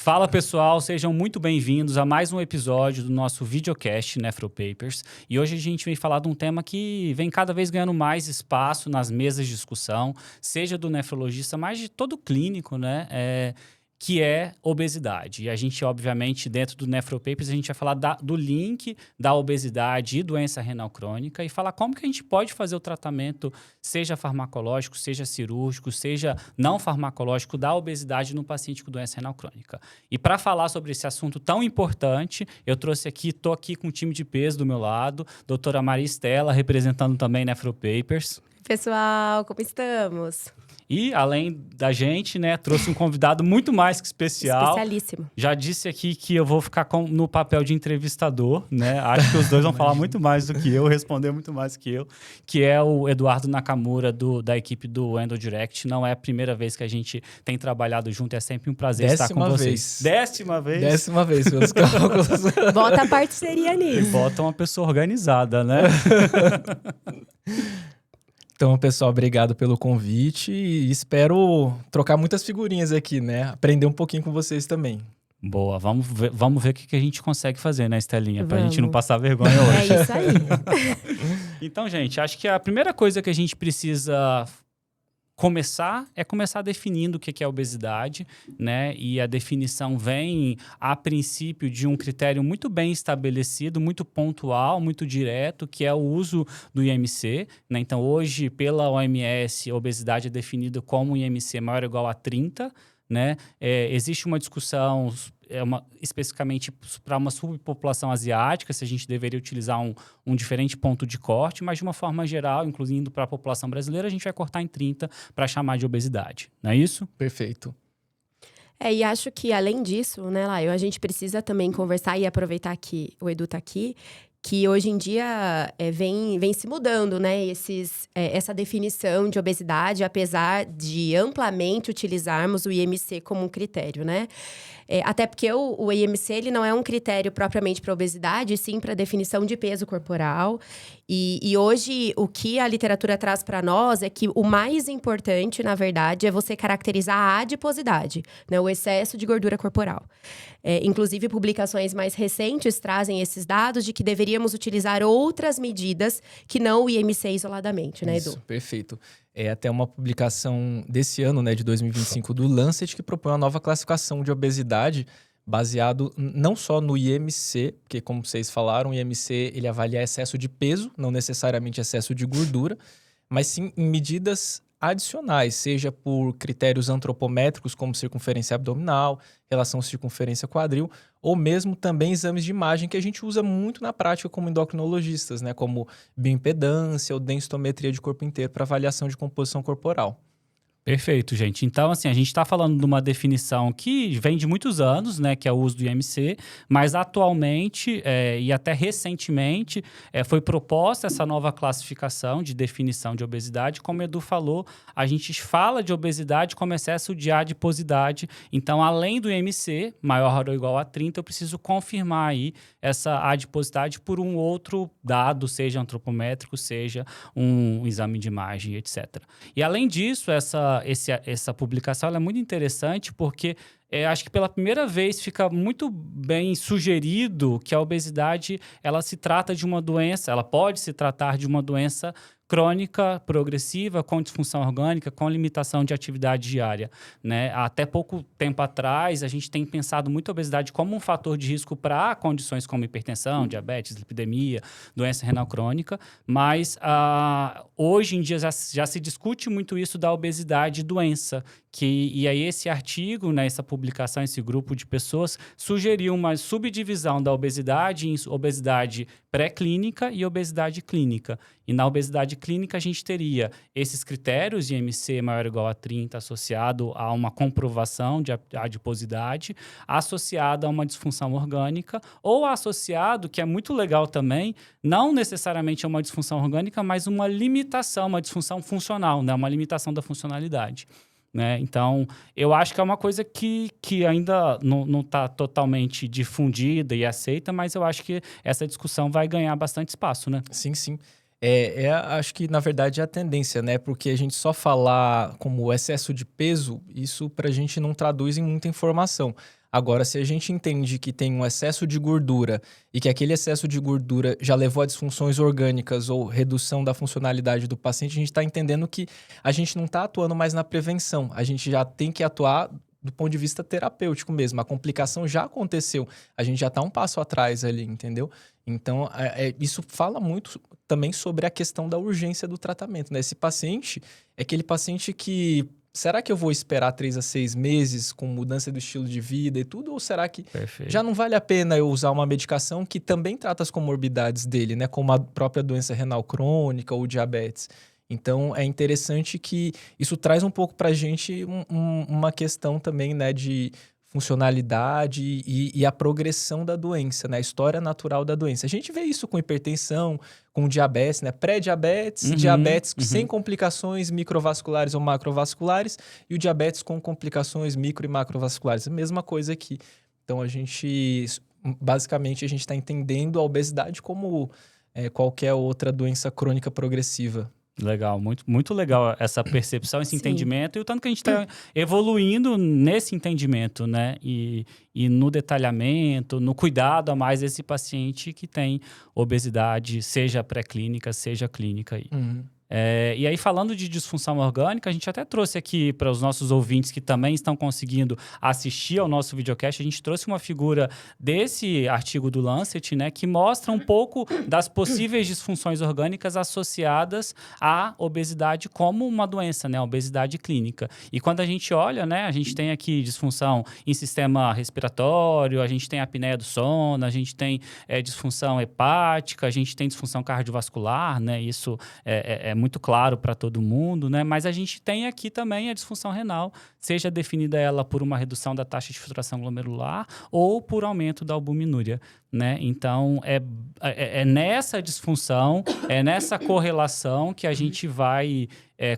Fala pessoal, sejam muito bem-vindos a mais um episódio do nosso videocast NephroPapers. E hoje a gente vem falar de um tema que vem cada vez ganhando mais espaço nas mesas de discussão, seja do nefrologista, mas de todo clínico, né? Que é obesidade. E a gente, obviamente, dentro do NephroPapers, a gente vai falar do link da obesidade e doença renal crônica e falar como que a gente pode fazer o tratamento, seja farmacológico, seja cirúrgico, seja não farmacológico, da obesidade no paciente com doença renal crônica. E para falar sobre esse assunto tão importante, eu estou aqui com um time de peso do meu lado, doutora Maria Estela, representando também NephroPapers. Pessoal, como estamos? E, além da gente, né, trouxe um convidado muito mais que especial. Especialíssimo. Já disse aqui que eu vou ficar no papel de entrevistador, né? Acho que os dois vão falar muito mais do que eu, responder muito mais que eu, que é o Eduardo Nakamura, da equipe do EndoDirect. Não é a primeira vez que a gente tem trabalhado junto, é sempre um prazer estar com vocês. Décima vez. Décima vez, meus cálculos. Bota a parceria nisso. E bota uma pessoa organizada, né? Então, pessoal, obrigado pelo convite e espero trocar muitas figurinhas aqui, né? Aprender um pouquinho com vocês também. Boa, vamos ver o que a gente consegue fazer, né, Estelinha? Pra gente não passar vergonha hoje. É isso aí. Então, gente, acho que a primeira coisa que a gente precisa começar definindo o que é obesidade, né? E a definição vem, a princípio, de um critério muito bem estabelecido, muito pontual, muito direto, que é o uso do IMC, né? Então, hoje, pela OMS, a obesidade é definida como um IMC maior ou igual a 30, né? Existe uma discussão especificamente para uma subpopulação asiática, se a gente deveria utilizar um diferente ponto de corte, mas de uma forma geral, incluindo para a população brasileira, a gente vai cortar em 30 para chamar de obesidade, não é isso? Perfeito. E acho que, além disso, né, Laio, a gente precisa também conversar e aproveitar que o Edu tá aqui, que hoje em dia vem se mudando, né, essa definição de obesidade, apesar de amplamente utilizarmos o IMC como um critério, né? Até porque o IMC ele não é um critério propriamente para obesidade, sim para definição de peso corporal. E hoje, o que a literatura traz para nós é que o mais importante, na verdade, é você caracterizar a adiposidade, né, o excesso de gordura corporal. Inclusive, publicações mais recentes trazem esses dados de que deveríamos utilizar outras medidas que não o IMC isoladamente, né, Edu? Isso, perfeito. É até uma publicação desse ano, né, de 2025, do Lancet, que propõe uma nova classificação de obesidade baseado não só no IMC, porque, como vocês falaram, o IMC ele avalia excesso de peso, não necessariamente excesso de gordura, mas sim em medidas adicionais, seja por critérios antropométricos, como circunferência abdominal, relação circunferência-quadril, ou mesmo também exames de imagem que a gente usa muito na prática como endocrinologistas, né, como bioimpedância ou densitometria de corpo inteiro para avaliação de composição corporal. Perfeito, gente. Então, assim, a gente está falando de uma definição que vem de muitos anos, né, que é o uso do IMC, mas atualmente e até recentemente foi proposta essa nova classificação de definição de obesidade. Como o Edu falou, a gente fala de obesidade como excesso de adiposidade. Então, além do IMC, maior ou igual a 30, eu preciso confirmar aí essa adiposidade por um outro dado, seja antropométrico, seja um exame de imagem, etc. E, além disso, essa publicação ela é muito interessante porque acho que pela primeira vez fica muito bem sugerido que a obesidade ela se trata de uma doença, ela pode se tratar de uma doença crônica, progressiva, com disfunção orgânica, com limitação de atividade diária, né? Até pouco tempo atrás, a gente tem pensado muito a obesidade como um fator de risco para condições como hipertensão, diabetes, lipidemia, doença renal crônica, mas hoje em dia já se discute muito isso da obesidade doença, e aí esse artigo, né, essa publicação, esse grupo de pessoas, sugeriu uma subdivisão da obesidade em obesidade pré-clínica e obesidade clínica. E na obesidade clínica, a gente teria esses critérios de IMC maior ou igual a 30 associado a uma comprovação de adiposidade, associado a uma disfunção orgânica, ou associado, que é muito legal também, não necessariamente a uma disfunção orgânica, mas uma limitação, uma disfunção funcional, né? Uma limitação da funcionalidade. Né? Então, eu acho que é uma coisa que ainda não está totalmente difundida e aceita, mas eu acho que essa discussão vai ganhar bastante espaço, né? Sim, sim. Acho que, na verdade, é a tendência, né? Porque a gente só falar como excesso de peso, isso pra gente não traduz em muita informação. Agora, se a gente entende que tem um excesso de gordura e que aquele excesso de gordura já levou a disfunções orgânicas ou redução da funcionalidade do paciente, a gente está entendendo que a gente não está atuando mais na prevenção. A gente já tem que atuar do ponto de vista terapêutico mesmo. A complicação já aconteceu. A gente já está um passo atrás ali, entendeu? Então, isso fala muito também sobre a questão da urgência do tratamento, né? Esse paciente é aquele paciente que... Será que eu vou esperar 3 a 6 meses com mudança do estilo de vida e tudo? Ou será que já não vale a pena eu usar uma medicação que também trata as comorbidades dele, né? Como a própria doença renal crônica ou diabetes. Então, é interessante que isso traz um pouco para a gente uma questão também, né, de funcionalidade e a progressão da doença, né? A história natural da doença. A gente vê isso com hipertensão, com diabetes, né? Pré-diabetes, diabetes sem complicações microvasculares ou macrovasculares e o diabetes com complicações micro e macrovasculares. A mesma coisa aqui. Então, basicamente, a gente está entendendo a obesidade como qualquer outra doença crônica progressiva. Legal, muito, muito legal essa percepção, esse entendimento e o tanto que a gente está evoluindo nesse entendimento, né? E no detalhamento, no cuidado a mais desse paciente que tem obesidade, seja pré-clínica, seja clínica aí. E aí, falando de disfunção orgânica, a gente até trouxe aqui para os nossos ouvintes que também estão conseguindo assistir ao nosso videocast, a gente trouxe uma figura desse artigo do Lancet, né, que mostra um pouco das possíveis disfunções orgânicas associadas à obesidade como uma doença, né, obesidade clínica. E quando a gente olha, né, a gente tem aqui disfunção em sistema respiratório, a gente tem apneia do sono, a gente tem disfunção hepática, a gente tem disfunção cardiovascular, né, isso é muito claro para todo mundo, né? Mas a gente tem aqui também a disfunção renal, seja definida ela por uma redução da taxa de filtração glomerular ou por aumento da albuminúria, né? Então, é nessa disfunção, é nessa correlação que a gente vai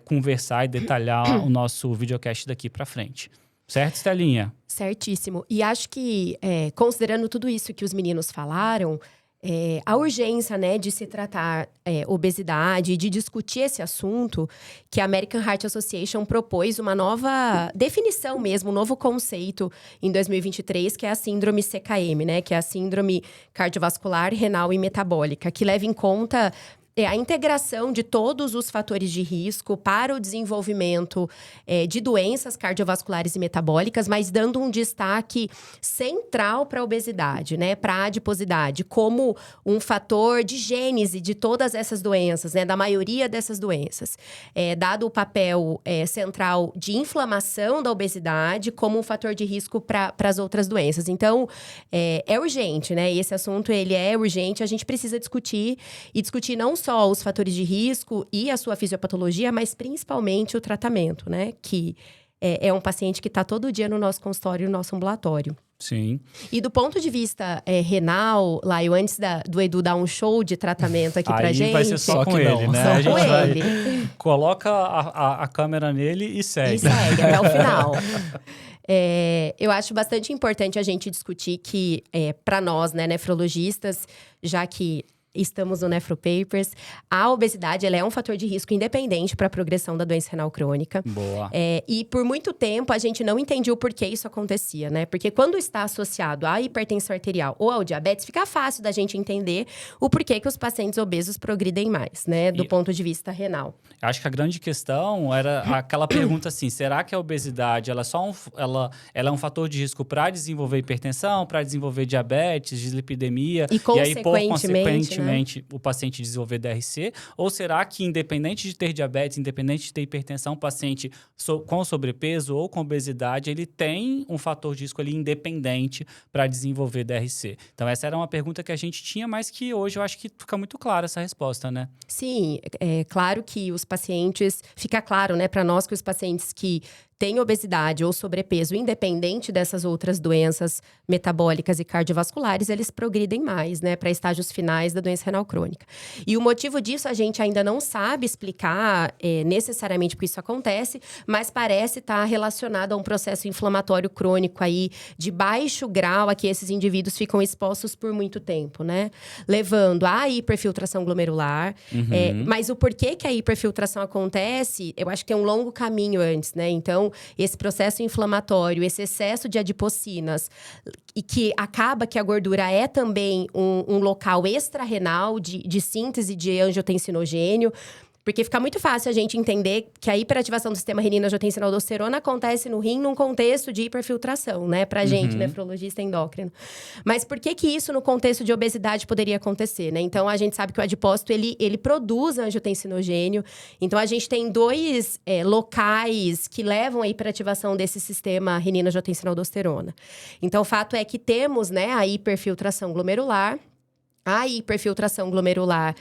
conversar e detalhar o nosso videocast daqui para frente. Certo, Estelinha? Certíssimo. E acho que, considerando tudo isso que os meninos falaram, a urgência, né, de se tratar obesidade, de discutir esse assunto, que a American Heart Association propôs uma nova definição mesmo, um novo conceito em 2023, que é a síndrome CKM, né, que é a síndrome cardiovascular, renal e metabólica, que leva em conta a integração de todos os fatores de risco para o desenvolvimento de doenças cardiovasculares e metabólicas, mas dando um destaque central para a obesidade, né, para a adiposidade, como um fator de gênese de todas essas doenças, né, da maioria dessas doenças. Dado o papel central de inflamação da obesidade como um fator de risco para as outras doenças. Então, é urgente, né? Esse assunto, ele é urgente, a gente precisa discutir não só os fatores de risco e a sua fisiopatologia, mas principalmente o tratamento, né? Que é um paciente que está todo dia no nosso consultório, no nosso ambulatório. Sim. E do ponto de vista renal, Laio, antes do Edu dar um show de tratamento aqui pra gente... Aí vai ser só com ele, né? Só a gente com ele. Coloca a câmera nele e segue. E segue até o final. Eu acho bastante importante a gente discutir que, para nós, né, nefrologistas, já que estamos no NephroPapers, a obesidade ela é um fator de risco independente para a progressão da doença renal crônica. Boa. E por muito tempo a gente não entendia o porquê isso acontecia, né? Porque quando está associado à hipertensão arterial ou ao diabetes, fica fácil da gente entender o porquê que os pacientes obesos progridem mais, né? Do ponto de vista renal. Acho que a grande questão era aquela pergunta assim, será que a obesidade ela é um fator de risco para desenvolver hipertensão, para desenvolver diabetes, dislipidemia, e aí, por consequentemente, né? o paciente desenvolver DRC? Ou será que, independente de ter diabetes, independente de ter hipertensão, o paciente com sobrepeso ou com obesidade, ele tem um fator de risco ali independente para desenvolver DRC? Então, essa era uma pergunta que a gente tinha, mas que hoje eu acho que fica muito clara essa resposta, né? Sim, é claro que os pacientes... Fica claro, né, para nós que os pacientes que têm obesidade ou sobrepeso, independente dessas outras doenças metabólicas e cardiovasculares, eles progridem mais, né, para estágios finais da doença renal crônica. E o motivo disso a gente ainda não sabe explicar necessariamente porque isso acontece, mas parece estar relacionado a um processo inflamatório crônico aí de baixo grau a que esses indivíduos ficam expostos por muito tempo, né, levando à hiperfiltração glomerular. Mas o porquê que a hiperfiltração acontece, eu acho que tem um longo caminho antes, né, então Então, esse processo inflamatório, esse excesso de adipocinas, e que acaba que a gordura é também um local extrarrenal de síntese de angiotensinogênio. Porque fica muito fácil a gente entender que a hiperativação do sistema renina-angiotensina-aldosterona acontece no rim num contexto de hiperfiltração, né? Pra gente, nefrologista endócrino. Mas por que isso no contexto de obesidade poderia acontecer, né? Então, a gente sabe que o adipócito, ele produz angiotensinogênio. Então, a gente tem dois locais que levam à hiperativação desse sistema renina-angiotensina-aldosterona. Então, o fato é que temos, né, a hiperfiltração glomerular. A hiperfiltração glomerular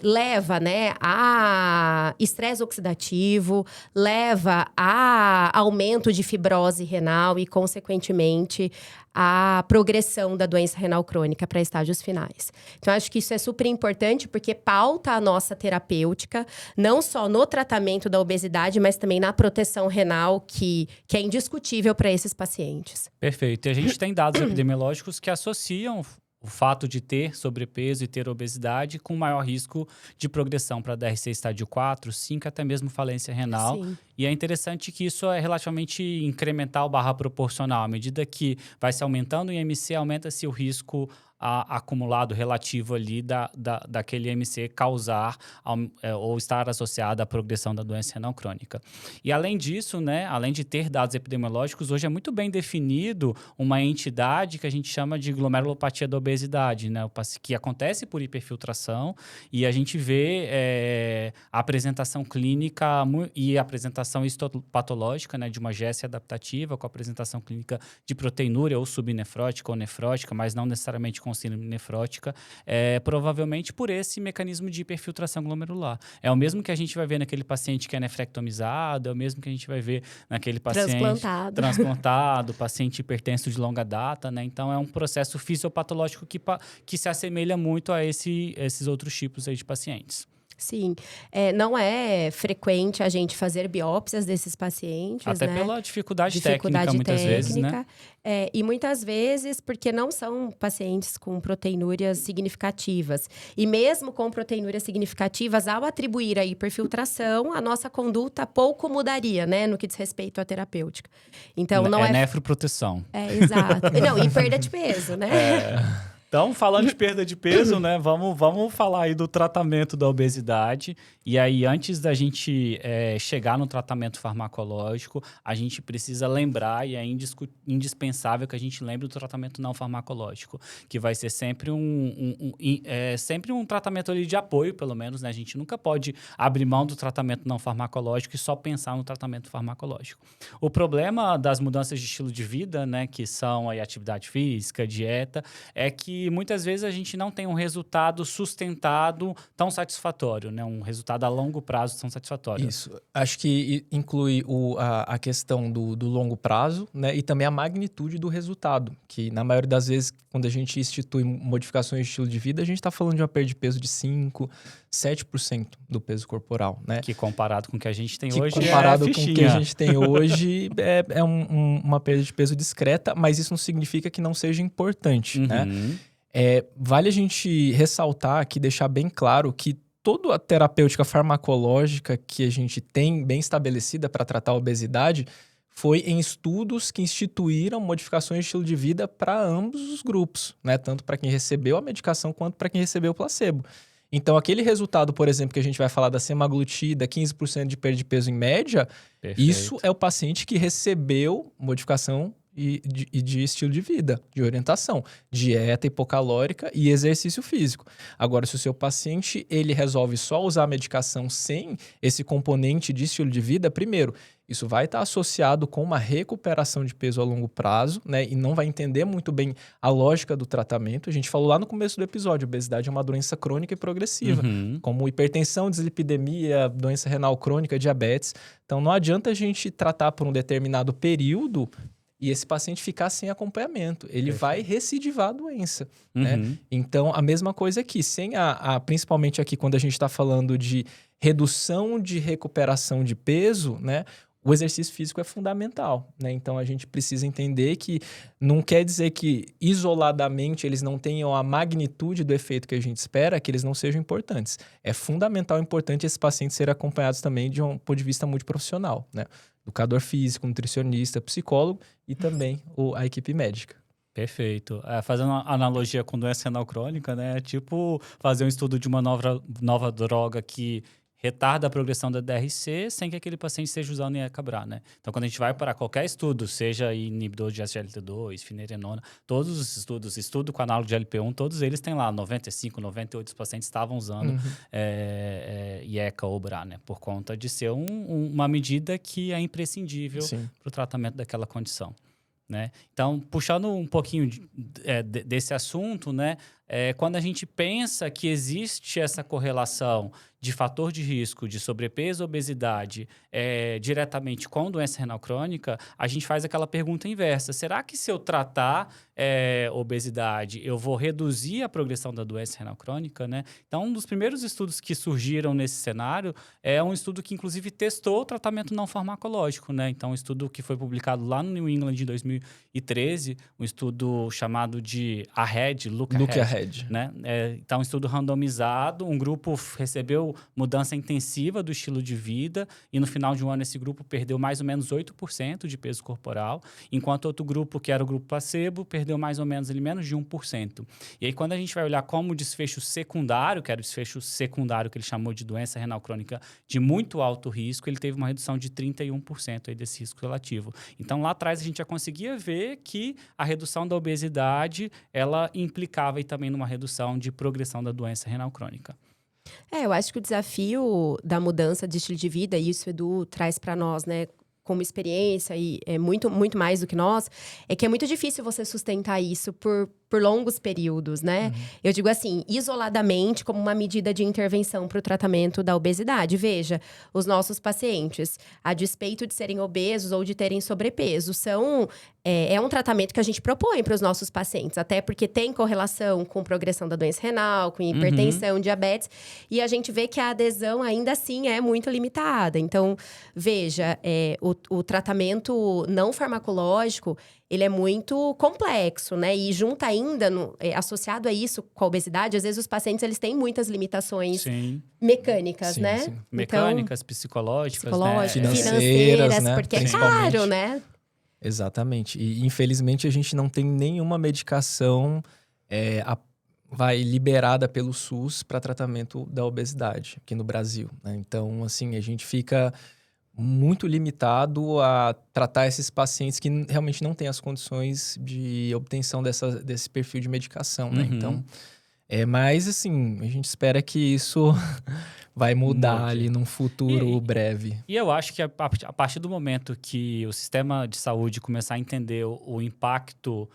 leva, né, a estresse oxidativo, leva a aumento de fibrose renal e, consequentemente, a progressão da doença renal crônica para estágios finais. Então, acho que isso é super importante porque pauta a nossa terapêutica, não só no tratamento da obesidade, mas também na proteção renal, que é indiscutível para esses pacientes. Perfeito. E a gente tem dados epidemiológicos que associam o fato de ter sobrepeso e ter obesidade com maior risco de progressão para DRC estágio 4, 5, até mesmo falência renal. Sim. E é interessante que isso é relativamente incremental / proporcional. À medida que vai se aumentando o IMC, aumenta-se o risco acumulado relativo ali daquele IMC causar ou estar associado à progressão da doença renal crônica. E além disso, né, além de ter dados epidemiológicos, hoje é muito bem definido uma entidade que a gente chama de glomerulopatia da obesidade, né, que acontece por hiperfiltração, e a gente vê a apresentação clínica e a apresentação histopatológica, né, de uma GES adaptativa com a apresentação clínica de proteinúria ou subnefrótica ou nefrótica, mas não necessariamente com síndrome nefrótica, provavelmente por esse mecanismo de hiperfiltração glomerular. É o mesmo que a gente vai ver naquele paciente que é nefrectomizado, é o mesmo que a gente vai ver naquele paciente transplantado, paciente hipertenso de longa data, né? Então, é um processo fisiopatológico que se assemelha muito a esses outros tipos aí de pacientes. Sim. Não é frequente a gente fazer biópsias desses pacientes, até né? Pela dificuldade técnica, muitas vezes, né? E muitas vezes porque não são pacientes com proteinúrias significativas. E mesmo com proteinúrias significativas, ao atribuir a hiperfiltração, a nossa conduta pouco mudaria, né? No que diz respeito à terapêutica. Então, não é nefroproteção. Exato. Não, e perda de peso, né? Então, falando de perda de peso, né, vamos falar aí do tratamento da obesidade. E aí, antes da gente chegar no tratamento farmacológico, a gente precisa lembrar, e é indispensável que a gente lembre do tratamento não farmacológico, que vai ser sempre sempre um tratamento ali de apoio, pelo menos, né? A gente nunca pode abrir mão do tratamento não farmacológico e só pensar no tratamento farmacológico. O problema das mudanças de estilo de vida, né, que são aí atividade física, dieta, é que muitas vezes a gente não tem um resultado sustentado tão satisfatório, né? Um resultado a longo prazo tão satisfatório. Isso. Acho que inclui a questão do longo prazo, né? E também a magnitude do resultado. Que na maioria das vezes, quando a gente institui modificações de estilo de vida, a gente está falando de uma perda de peso de 5%, 7% do peso corporal, né? Que comparado com o que a gente tem que hoje comparado com o que a gente tem hoje, uma perda de peso discreta, mas isso não significa que não seja importante, né? Vale a gente ressaltar aqui, deixar bem claro que toda a terapêutica farmacológica que a gente tem bem estabelecida para tratar a obesidade foi em estudos que instituíram modificações de estilo de vida para ambos os grupos, né? Tanto para quem recebeu a medicação quanto para quem recebeu o placebo. Então, aquele resultado, por exemplo, que a gente vai falar da semaglutida, 15% de perda de peso em média, Perfeito. Isso é o paciente que recebeu modificação e de estilo de vida, de orientação, dieta hipocalórica e exercício físico. Agora, se o seu paciente ele resolve só usar a medicação sem esse componente de estilo de vida, primeiro, isso vai estar associado com uma recuperação de peso a longo prazo, né? E não vai entender muito bem a lógica do tratamento. A gente falou lá no começo do episódio, a obesidade é uma doença crônica e progressiva, como hipertensão, dislipidemia, doença renal crônica, diabetes. Então, não adianta a gente tratar por um determinado período e esse paciente ficar sem acompanhamento. Ele vai recidivar a doença, né? Então, a mesma coisa aqui. Principalmente aqui, quando a gente está falando de redução de recuperação de peso, né? O exercício físico é fundamental, né? Então, a gente precisa entender que não quer dizer que, isoladamente, eles não tenham a magnitude do efeito que a gente espera, que eles não sejam importantes. É fundamental e importante esses pacientes serem acompanhados também de um ponto de vista multiprofissional, né? educador físico, nutricionista, psicólogo e também a equipe médica. Perfeito. Fazendo uma analogia com doença renal crônica, né? É tipo fazer um estudo de uma nova droga que retarda a progressão da DRC sem que aquele paciente esteja usando Iacabra, né? Então, quando a gente vai para qualquer estudo, seja inibidor de SGLT2, finerenona, todos os estudo com análogo de LP1, todos eles têm lá 95, 98 dos pacientes estavam usando IECA ou BRA, né? Por conta de ser uma medida que é imprescindível para o tratamento daquela condição. Né? Então, puxando um pouquinho desse assunto, né? Quando a gente pensa que existe essa correlação de fator de risco de sobrepeso, obesidade, diretamente com doença renal crônica, a gente faz aquela pergunta inversa. Será que se eu tratar obesidade, eu vou reduzir a progressão da doença renal crônica, né? Então, um dos primeiros estudos que surgiram nesse cenário é um estudo que, inclusive, testou o tratamento não farmacológico, né? Então, um estudo que foi publicado lá no New England em 2013, um estudo chamado de AHEAD, Look Ahead, né? Então, um estudo randomizado, um grupo recebeu mudança intensiva do estilo de vida e no final de um ano esse grupo perdeu mais ou menos 8% de peso corporal, enquanto outro grupo, que era o grupo placebo, perdeu mais ou menos menos de 1%. E aí, quando a gente vai olhar como desfecho secundário, que era o desfecho secundário que ele chamou de doença renal crônica de muito alto risco, ele teve uma redução de 31% aí desse risco relativo. Então, lá atrás, a gente já conseguia ver que a redução da obesidade, ela implicava aí também numa redução de progressão da doença renal crônica. Eu acho que o desafio da mudança de estilo de vida, e isso o Edu traz para nós, né, como experiência, e é muito, muito mais do que nós, é que é muito difícil você sustentar isso por longos períodos, né? Eu digo assim, isoladamente, como uma medida de intervenção para o tratamento da obesidade. Veja, os nossos pacientes, a despeito de serem obesos ou de terem sobrepeso, é um tratamento que a gente propõe para os nossos pacientes, até porque tem correlação com progressão da doença renal, com hipertensão, diabetes, e a gente vê que a adesão ainda assim é muito limitada. Então, veja, o tratamento não farmacológico, ele é muito complexo, né? E junto ainda, associado a isso, com a obesidade, às vezes os pacientes eles têm muitas limitações mecânicas, né? Sim. Mecânicas, então, psicológicas, né? Financeiras, né? Porque é caro, né? Exatamente. E, infelizmente, a gente não tem nenhuma medicação liberada pelo SUS para tratamento da obesidade aqui no Brasil, né? Então, assim, a gente fica muito limitado a tratar esses pacientes que realmente não têm as condições de obtenção desse perfil de medicação, né? Então, mas assim, a gente espera que isso vai mudar ali num futuro breve. E eu acho que a partir do momento que o sistema de saúde começar a entender o impacto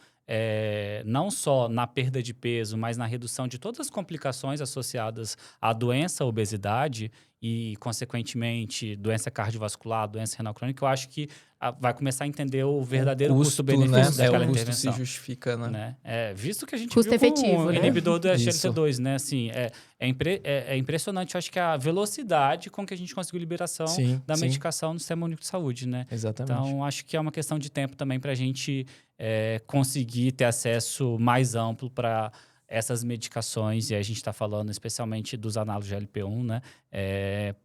não só na perda de peso, mas na redução de todas as complicações associadas à doença, à obesidade e, consequentemente, doença cardiovascular, doença renal crônica, eu acho que vai começar a entender o verdadeiro custo-benefício daquela intervenção. O custo se justifica, né? Visto que a gente custo viu efetivo, com o inibidor do SGLT2, né? Assim, é impressionante, eu acho que a velocidade com que a gente conseguiu liberação da medicação no Sistema Único de Saúde, né? Exatamente. Então, acho que é uma questão de tempo também para a gente conseguir ter acesso mais amplo para essas medicações, e a gente está falando especialmente dos análogos de LP1, né,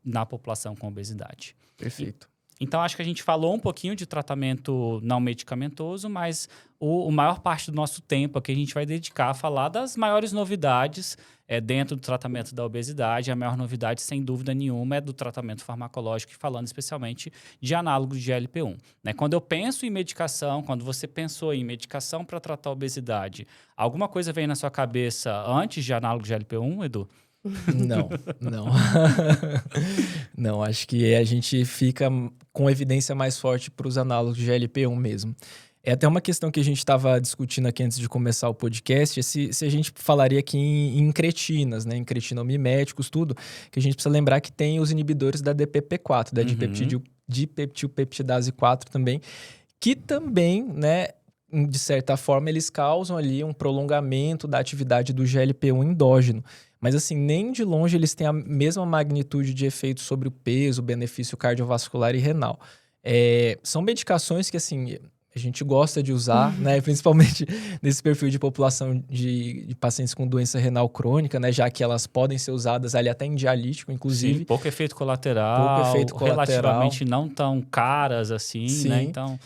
na população com obesidade. Perfeito. Então, acho que a gente falou um pouquinho de tratamento não medicamentoso, mas a maior parte do nosso tempo aqui a gente vai dedicar a falar das maiores novidades dentro do tratamento da obesidade. A maior novidade, sem dúvida nenhuma, é do tratamento farmacológico, falando especialmente de análogos de GLP-1. Né? Quando eu penso em medicação, quando você pensou em medicação para tratar a obesidade, alguma coisa vem na sua cabeça antes de análogo de GLP-1, Edu? Não. Não, acho que a gente fica com evidência mais forte para os análogos de GLP-1 mesmo. É até uma questão que a gente estava discutindo aqui antes de começar o podcast, se a gente falaria aqui em incretinas, né, incretinomiméticos, tudo, que a gente precisa lembrar que tem os inibidores da DPP-4, da dipeptidase 4 também, que também, né, de certa forma, eles causam ali um prolongamento da atividade do GLP-1 endógeno. Mas, assim, nem de longe eles têm a mesma magnitude de efeito sobre o peso, benefício cardiovascular e renal. São medicações que, assim, a gente gosta de usar, né? Principalmente nesse perfil de população de pacientes com doença renal crônica, né? Já que elas podem ser usadas ali até em dialítico, inclusive. Sim, pouco efeito colateral, relativamente não tão caras assim, Sim. né? Então,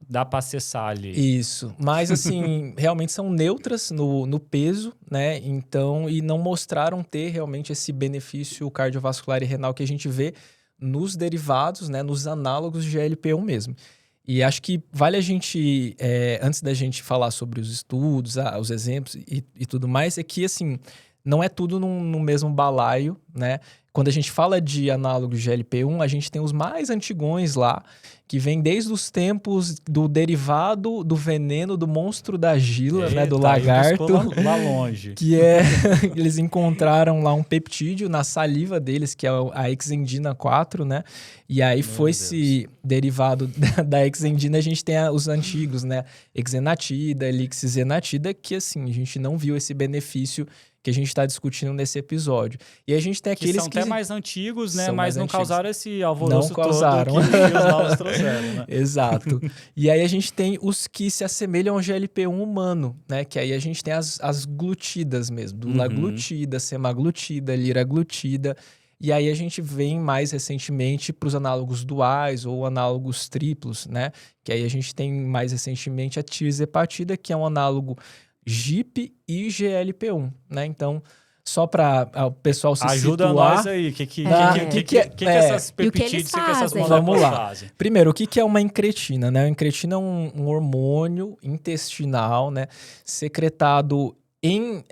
dá para acessar ali. Isso, mas assim, realmente são neutras no peso, né? Então, e não mostraram ter realmente esse benefício cardiovascular e renal que a gente vê nos derivados, né? Nos análogos de GLP-1 mesmo. E acho que vale a gente, antes da gente falar sobre os estudos, os exemplos e tudo mais, é que, assim, não é tudo no mesmo balaio, né? Quando a gente fala de análogos de GLP-1, a gente tem os mais antigões lá, que vem desde os tempos do derivado do veneno do monstro da Gila, né? Do lagarto. Lá longe. Que eles encontraram lá um peptídeo na saliva deles, que é a exendina 4, né? E aí foi esse derivado da exendina, a gente tem os antigos, né? Exenatida, lixisenatida, que assim, a gente não viu esse benefício que a gente está discutindo nesse episódio. E a gente tem aqueles que... são até mais antigos, né? Mas não antigos. Causaram esse alvoroço não causaram. todo que os novos trouxeram, né? Exato. E aí a gente tem os que se assemelham ao GLP-1 humano, né? Que aí a gente tem as glutidas mesmo. Dulaglutida, semaglutida, liraglutida. E aí a gente vem mais recentemente para os análogos duais ou análogos triplos, né? Que aí a gente tem mais recentemente a tirzepatida, que é um análogo GIP e GLP-1, né? Então, só para o pessoal se ajuda situar... nós aí, o que essas peptídeos, que essas moléculas fazem? Primeiro, o que é uma incretina, né? A incretina é um hormônio intestinal, né? Secretado em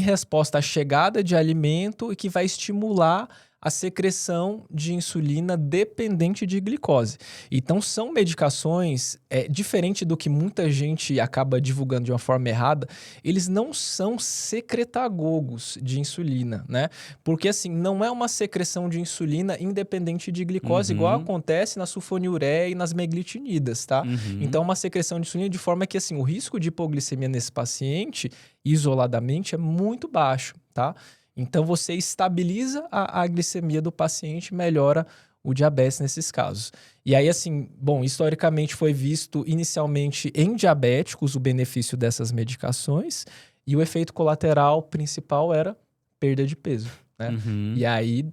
resposta à chegada de alimento e que vai estimular a secreção de insulina dependente de glicose. Então, são medicações, diferente do que muita gente acaba divulgando de uma forma errada, eles não são secretagogos de insulina, né? Porque, assim, não é uma secreção de insulina independente de glicose, igual acontece na sulfonilureia e nas meglitinidas, tá? Então, é uma secreção de insulina de forma que, assim, o risco de hipoglicemia nesse paciente, isoladamente, é muito baixo, tá? Então, você estabiliza a glicemia do paciente, melhora o diabetes nesses casos. E aí, assim, bom, historicamente foi visto inicialmente em diabéticos o benefício dessas medicações e o efeito colateral principal era perda de peso, né? E aí,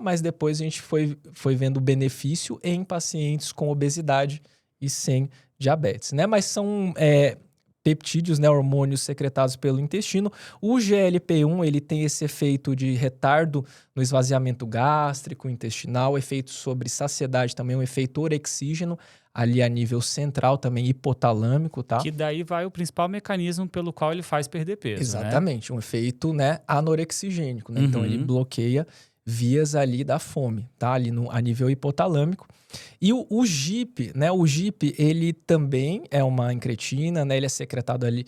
mas depois a gente foi vendo o benefício em pacientes com obesidade e sem diabetes, né? Mas são... peptídeos, né, hormônios secretados pelo intestino. O GLP-1 ele tem esse efeito de retardo no esvaziamento gástrico, intestinal, efeito sobre saciedade também, um efeito orexígeno, ali a nível central também, hipotalâmico, tá? Que daí vai o principal mecanismo pelo qual ele faz perder peso, exatamente, né? Um efeito, né, anorexigênico, né? Então ele bloqueia vias ali da fome, tá? Ali a nível hipotalâmico. E o GIP, né? O GIP, ele também é uma incretina, né? Ele é secretado ali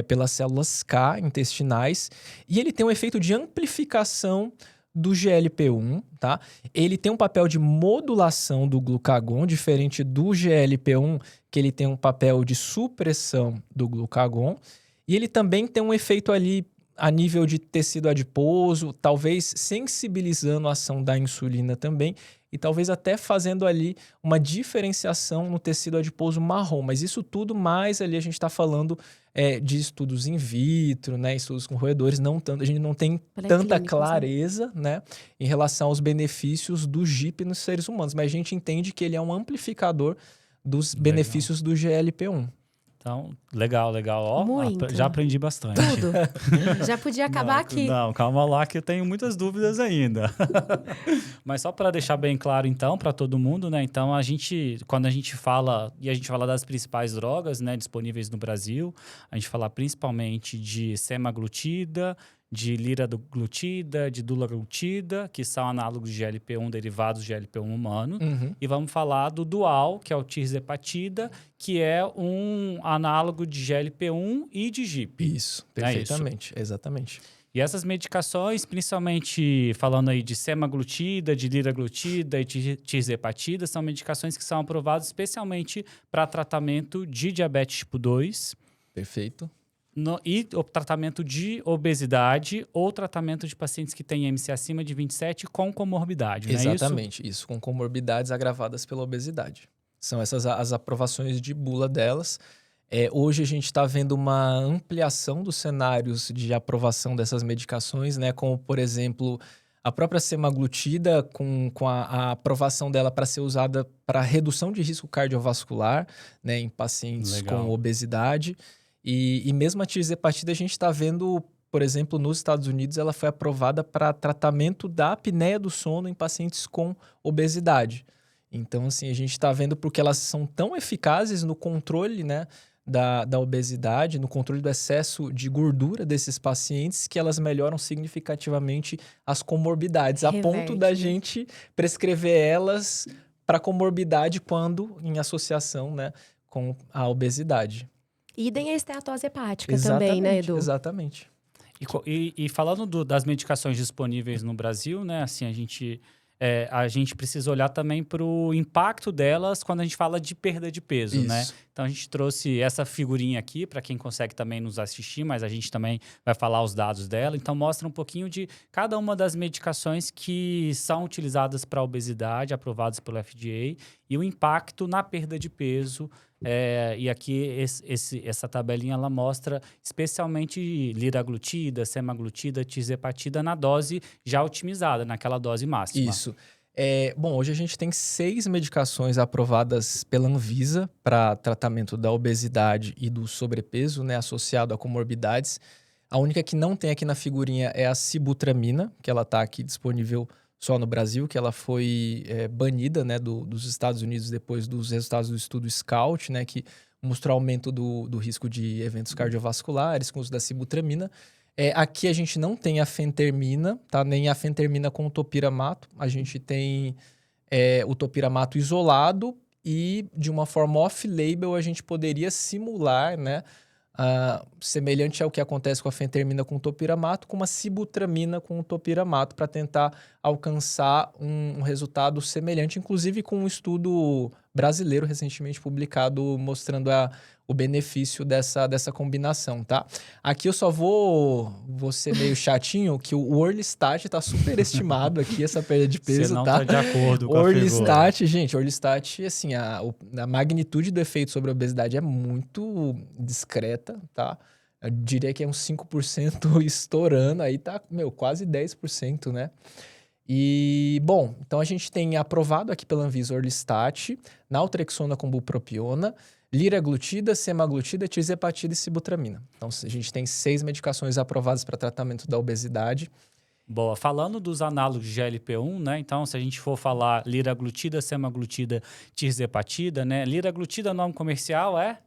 pelas células K intestinais e ele tem um efeito de amplificação do GLP-1, tá? Ele tem um papel de modulação do glucagon, diferente do GLP-1, que ele tem um papel de supressão do glucagon. E ele também tem um efeito ali a nível de tecido adiposo, talvez sensibilizando a ação da insulina também e talvez até fazendo ali uma diferenciação no tecido adiposo marrom. Mas isso tudo mais ali a gente está falando de estudos in vitro, né? Estudos com roedores, a gente não tem tanta clareza, né? Em relação aos benefícios do GIP nos seres humanos, mas a gente entende que ele é um amplificador dos benefícios do GLP-1. Então, legal. Ó, muito. Já aprendi bastante. Tudo. Já podia acabar aqui. Não, calma lá que eu tenho muitas dúvidas ainda. Mas só para deixar bem claro, então, para todo mundo, né? Então, quando a gente fala das principais drogas, né, disponíveis no Brasil, a gente fala principalmente de semaglutida, de liraglutida, de dulaglutida, que são análogos de GLP-1 derivados de GLP-1 humano. E vamos falar do dual, que é o tirzepatida, que é um análogo de GLP-1 e de GIP. Isso, perfeitamente, exatamente. E essas medicações, principalmente falando aí de semaglutida, de liraglutida e de tirzepatida, são medicações que são aprovadas especialmente para tratamento de diabetes tipo 2. Perfeito. E o tratamento de obesidade ou tratamento de pacientes que têm IMC acima de 27 com comorbidade, não é isso? Exatamente, isso, com comorbidades agravadas pela obesidade. São essas as aprovações de bula delas. Hoje a gente está vendo uma ampliação dos cenários de aprovação dessas medicações, né? Como, por exemplo, a própria semaglutida, com a aprovação dela para ser usada para redução de risco cardiovascular, né? Em pacientes Legal. com obesidade. E mesmo a tirzepatida, a gente está vendo, por exemplo, nos Estados Unidos, ela foi aprovada para tratamento da apneia do sono em pacientes com obesidade. Então, assim, a gente está vendo porque elas são tão eficazes no controle, né? Da obesidade, no controle do excesso de gordura desses pacientes, que elas melhoram significativamente as comorbidades, a ponto da gente prescrever elas para comorbidade quando em associação, né, com a obesidade. Idem a esteatose hepática também, né, Edu? Exatamente. E falando das medicações disponíveis no Brasil, né, assim, a gente precisa olhar também para o impacto delas quando a gente fala de perda de peso, né? Então, a gente trouxe essa figurinha aqui para quem consegue também nos assistir, mas a gente também vai falar os dados dela. Então, mostra um pouquinho de cada uma das medicações que são utilizadas para obesidade, aprovadas pelo FDA, e o impacto na perda de peso. E aqui, essa tabelinha, ela mostra especialmente liraglutida, semaglutida, tirzepatida na dose já otimizada, naquela dose máxima. Isso. Bom, hoje a gente tem 6 medicações aprovadas pela Anvisa para tratamento da obesidade e do sobrepeso, né, associado a comorbidades. A única que não tem aqui na figurinha é a sibutramina, que ela está aqui disponível só no Brasil, que ela foi banida, né, dos Estados Unidos depois dos resultados do estudo SCOUT, né, que mostrou aumento do risco de eventos cardiovasculares com o uso da sibutramina. Aqui a gente não tem a fentermina, tá? Nem a fentermina com o topiramato. A gente tem o topiramato isolado e, de uma forma off-label, a gente poderia simular, né, semelhante ao que acontece com a fentermina com o topiramato, com uma sibutramina com o topiramato, para tentar alcançar um resultado semelhante, inclusive com um estudo brasileiro recentemente publicado mostrando o benefício dessa combinação, tá? Aqui eu só vou ser meio chatinho, que o Orlistat tá super estimado aqui, essa perda de peso, Você não tá? tá de acordo com Orlistat, gente, Orlistat, assim, a magnitude do efeito sobre a obesidade é muito discreta, tá? Eu diria que é uns 5% estourando, aí tá, quase 10%, né? E, bom, então a gente tem aprovado aqui pela Anvisa Orlistat, naltrexona com bupropiona, liraglutida, semaglutida, tirzepatida e sibutramina. Então, a gente tem 6 medicações aprovadas para tratamento da obesidade. Boa. Falando dos análogos de GLP-1, né? Então, se a gente for falar liraglutida, semaglutida, tirzepatida, né? Liraglutida, nome comercial é?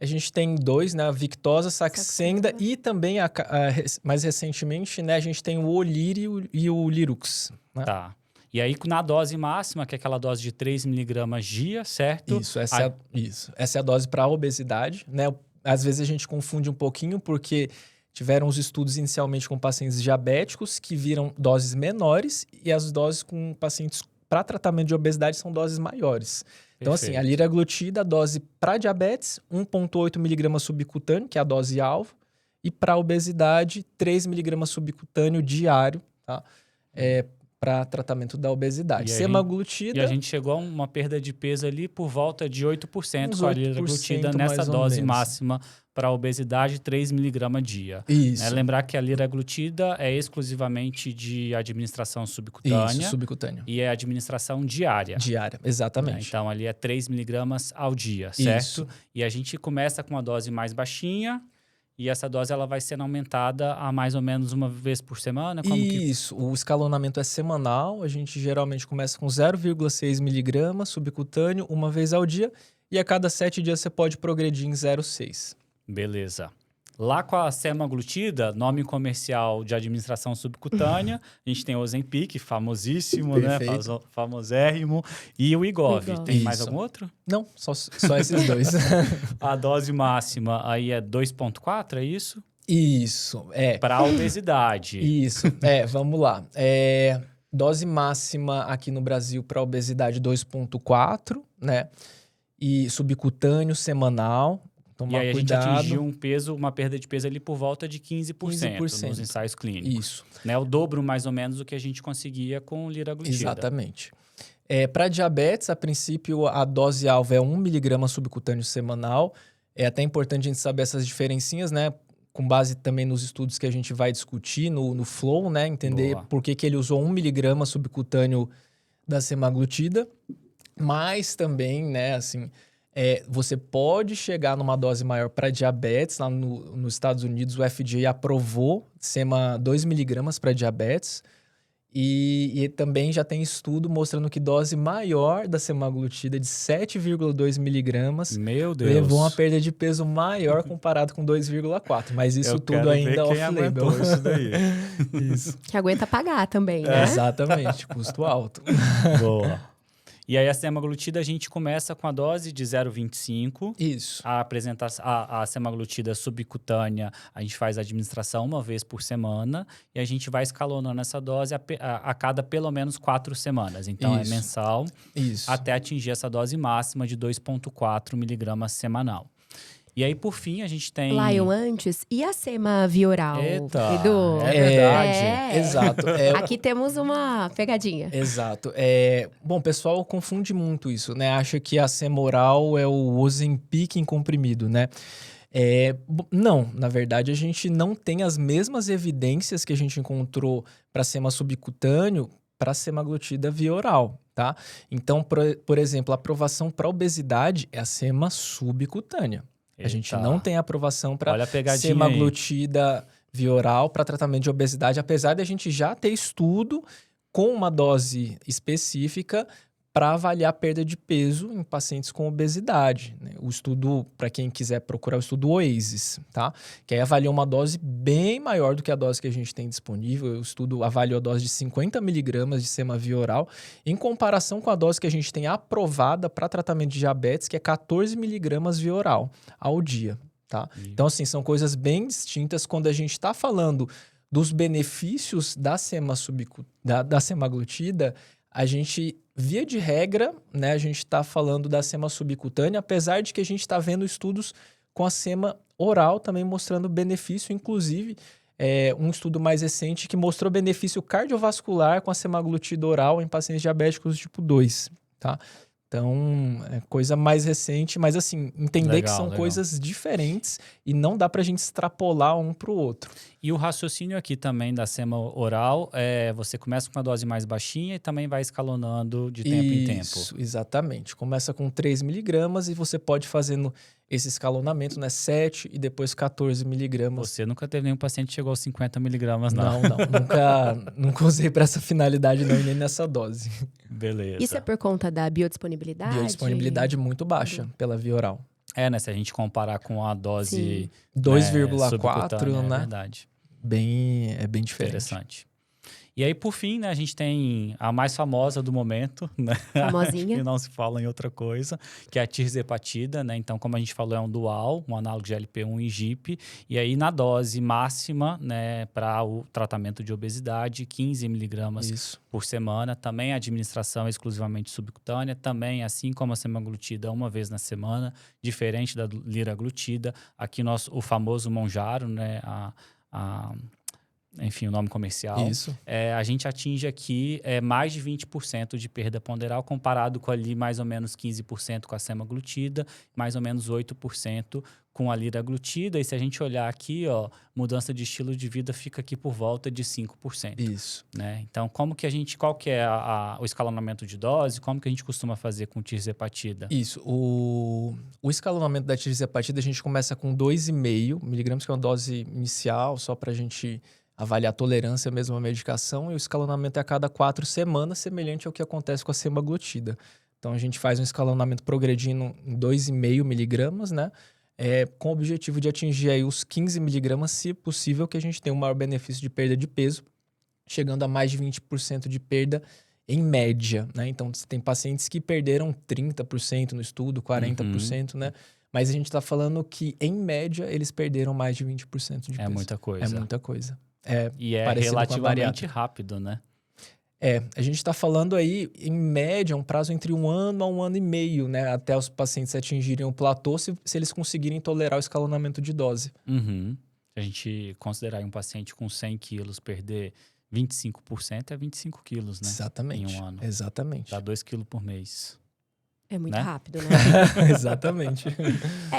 A gente tem 2, né? A Victoza, Saxenda e também, mais recentemente, né? A gente tem o Oliri e o Lirux. Né? Tá. E aí, na dose máxima, que é aquela dose de 3 miligramas dia, certo? Isso, essa é a dose para obesidade, né? Às vezes a gente confunde um pouquinho porque tiveram os estudos inicialmente com pacientes diabéticos que viram doses menores e as doses com pacientes para tratamento de obesidade são doses maiores. Então, assim, a liraglutida, a dose para diabetes, 1,8 miligramas subcutâneo, que é a dose alvo, e para obesidade, 3 miligramas subcutâneo diário, tá? Para tratamento da obesidade. Semaglutida... E a gente chegou a uma perda de peso ali por volta de 8% com a liraglutida 8% nessa dose menos. máxima para obesidade, 3 miligramas dia. Isso. Né? Lembrar que a liraglutida é exclusivamente de administração subcutânea. Isso, subcutâneo. E é administração diária. Diária, exatamente. Né? Então, ali é 3 miligramas ao dia, certo? Isso. E a gente começa com uma dose mais baixinha. E essa dose ela vai sendo aumentada a mais ou menos uma vez por semana? Isso, o escalonamento é semanal. A gente geralmente começa com 0,6 miligramas subcutâneo uma vez ao dia. E a cada 7 dias você pode progredir em 0,6. Beleza. Lá com a semaglutida, nome comercial de administração subcutânea, a gente tem o Ozempic, famosíssimo, Perfeito. né? Famosérrimo. E o Wegovy. Tem mais Isso. algum outro? Não, só esses 2. A dose máxima aí é 2,4, é isso? Isso, Para a obesidade. Isso, vamos lá. Dose máxima aqui no Brasil para obesidade 2,4, né? E subcutâneo semanal. E aí a gente atingiu uma perda de peso ali por volta de 15%, nos ensaios clínicos. Isso. Né? O dobro, mais ou menos, do que a gente conseguia com liraglutida. Exatamente. Para diabetes, a princípio, a dose-alvo é 1 miligrama subcutâneo semanal. É até importante a gente saber essas diferencinhas, né? Com base também nos estudos que a gente vai discutir no Flow, né? Entender Boa. por que ele usou 1 miligrama subcutâneo da semaglutida. Mas também, né, assim, você pode chegar numa dose maior para diabetes. Lá nos Estados Unidos, o FDA aprovou 2 miligramas para diabetes. E também já tem estudo mostrando que dose maior da semaglutida de 7,2 miligramas Meu Deus. levou uma perda de peso maior comparado com 2,4. Mas isso Eu tudo quero ainda ver quem off-label. aguentou isso daí. Isso. Que aguenta pagar também, né? Exatamente, custo alto. Boa. E aí a semaglutida a gente começa com a dose de 0,25. Isso. A semaglutida subcutânea, a gente faz a administração uma vez por semana e a gente vai escalonando essa dose a cada pelo menos 4 semanas. Então, Isso. é mensal Isso. até atingir essa dose máxima de 2,4 miligramas semanal. E aí, por fim, a gente tem... Lion, antes, e a sema via oral, Eita, Edu? é verdade. Exato. Aqui temos uma pegadinha. Exato. Bom, o pessoal confunde muito isso, né? Acha que a sema oral é o Ozempic em comprimido, né? Não, na verdade, a gente não tem as mesmas evidências que a gente encontrou para sema subcutâneo para semaglutida via oral, tá? Então, por exemplo, a aprovação para obesidade é a sema subcutânea. A gente Eita. não tem aprovação para Olha a pegadinha semaglutida via oral para tratamento de obesidade, apesar de a gente já ter estudo com uma dose específica para avaliar a perda de peso em pacientes com obesidade, né? O estudo, para quem quiser procurar, o estudo OASIS, tá? Que aí avaliou uma dose bem maior do que a dose que a gente tem disponível. O estudo avaliou a dose de 50 miligramas de sema via oral, em comparação com a dose que a gente tem aprovada para tratamento de diabetes, que é 14 miligramas via oral ao dia, tá? Então, assim, são coisas bem distintas quando a gente está falando dos benefícios da semaglutida. A gente, via de regra, né, a gente está falando da sema subcutânea, apesar de que a gente está vendo estudos com a sema oral também mostrando benefício, inclusive um estudo mais recente que mostrou benefício cardiovascular com a semaglutida oral em pacientes diabéticos tipo 2, tá? Então, é coisa mais recente, mas assim, entender que são coisas diferentes e não dá pra gente extrapolar um pro outro. E o raciocínio aqui também da sema oral você começa com uma dose mais baixinha e também vai escalonando de tempo em tempo. Isso, exatamente. Começa com 3 miligramas e você pode fazendo esse escalonamento, né? 7 e depois 14 miligramas. Você nunca teve nenhum paciente que chegou aos 50 miligramas, não? Não. Nunca usei para essa finalidade, não, e nem nessa dose. Beleza. Isso é por conta da biodisponibilidade? Biodisponibilidade muito baixa pela via oral. Né? Se a gente comparar com a dose 2,4, né? né? É verdade. É bem diferente. Interessante. E aí, por fim, né, a gente tem a mais famosa do momento, né? Famosinha. Que não se fala em outra coisa, que é a tirzepatida, né? Então, como a gente falou, é um dual, um análogo de GLP-1 e GIP. E aí, na dose máxima, né, para o tratamento de obesidade, 15 miligramas por semana. Também a administração é exclusivamente subcutânea. Também, assim como a semaglutida, uma vez na semana, diferente da liraglutida. Aqui, o famoso Mounjaro, né? Enfim, o nome comercial. Isso. A gente atinge aqui mais de 20% de perda ponderal, comparado com ali mais ou menos 15% com a semaglutida, mais ou menos 8% com a liraglutida. E se a gente olhar aqui, ó, mudança de estilo de vida fica aqui por volta de 5%. Isso. Né? Então, qual que é o escalonamento de dose? Como que a gente costuma fazer com tirzepatida? Isso. O escalonamento da tirzepatida, a gente começa com 2,5 miligramas, que é uma dose inicial, só para a gente avaliar a tolerância mesmo à medicação, e o escalonamento é a cada 4 semanas, semelhante ao que acontece com a semaglutida. Então, a gente faz um escalonamento progredindo em 2,5 miligramas, né? Com o objetivo de atingir aí os 15 miligramas, se possível, que a gente tenha um maior benefício de perda de peso, chegando a mais de 20% de perda em média, né? Então, você tem pacientes que perderam 30% no estudo, 40%, né? Mas a gente está falando que, em média, eles perderam mais de 20% de peso. É muita coisa. É muita coisa. E é relativamente rápido, né? A gente está falando aí, em média, um prazo entre 1 ano a 1 ano e meio, né? Até os pacientes atingirem o platô, se eles conseguirem tolerar o escalonamento de dose. Se a gente considerar um paciente com 100 quilos perder 25% é 25 quilos, né? Exatamente. Em um ano. Exatamente. Dá 2 quilos por mês. É muito Né? rápido, né? Exatamente.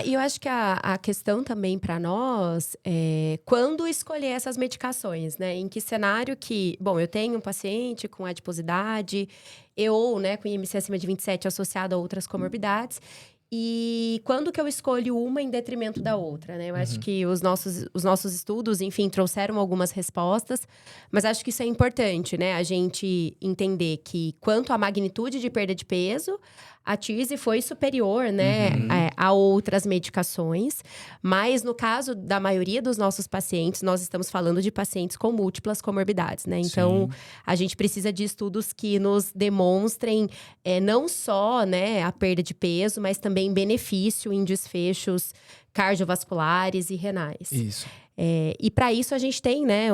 E eu acho que a questão também para nós é quando escolher essas medicações, né? Em que cenário que... Bom, eu tenho um paciente com adiposidade, eu, né, com IMC acima de 27 associado a outras comorbidades. E quando que eu escolho uma em detrimento da outra, né? Eu acho que os nossos estudos, enfim, trouxeram algumas respostas. Mas acho que isso é importante, né? A gente entender que quanto à magnitude de perda de peso, a TIRSE foi superior, né, a outras medicações. Mas no caso da maioria dos nossos pacientes, nós estamos falando de pacientes com múltiplas comorbidades, né? Então, a gente precisa de estudos que nos demonstrem não só, né, a perda de peso, mas também benefício em desfechos cardiovasculares e renais. Isso. E para isso a gente tem, né,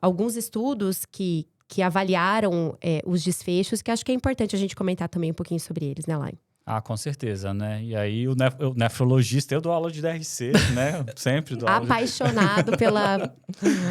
alguns estudos que avaliaram os desfechos, que acho que é importante a gente comentar também um pouquinho sobre eles, né, Lai? Ah, com certeza, né? E aí o nefrologista, eu dou aula de DRC, né? Sempre dou aula Apaixonado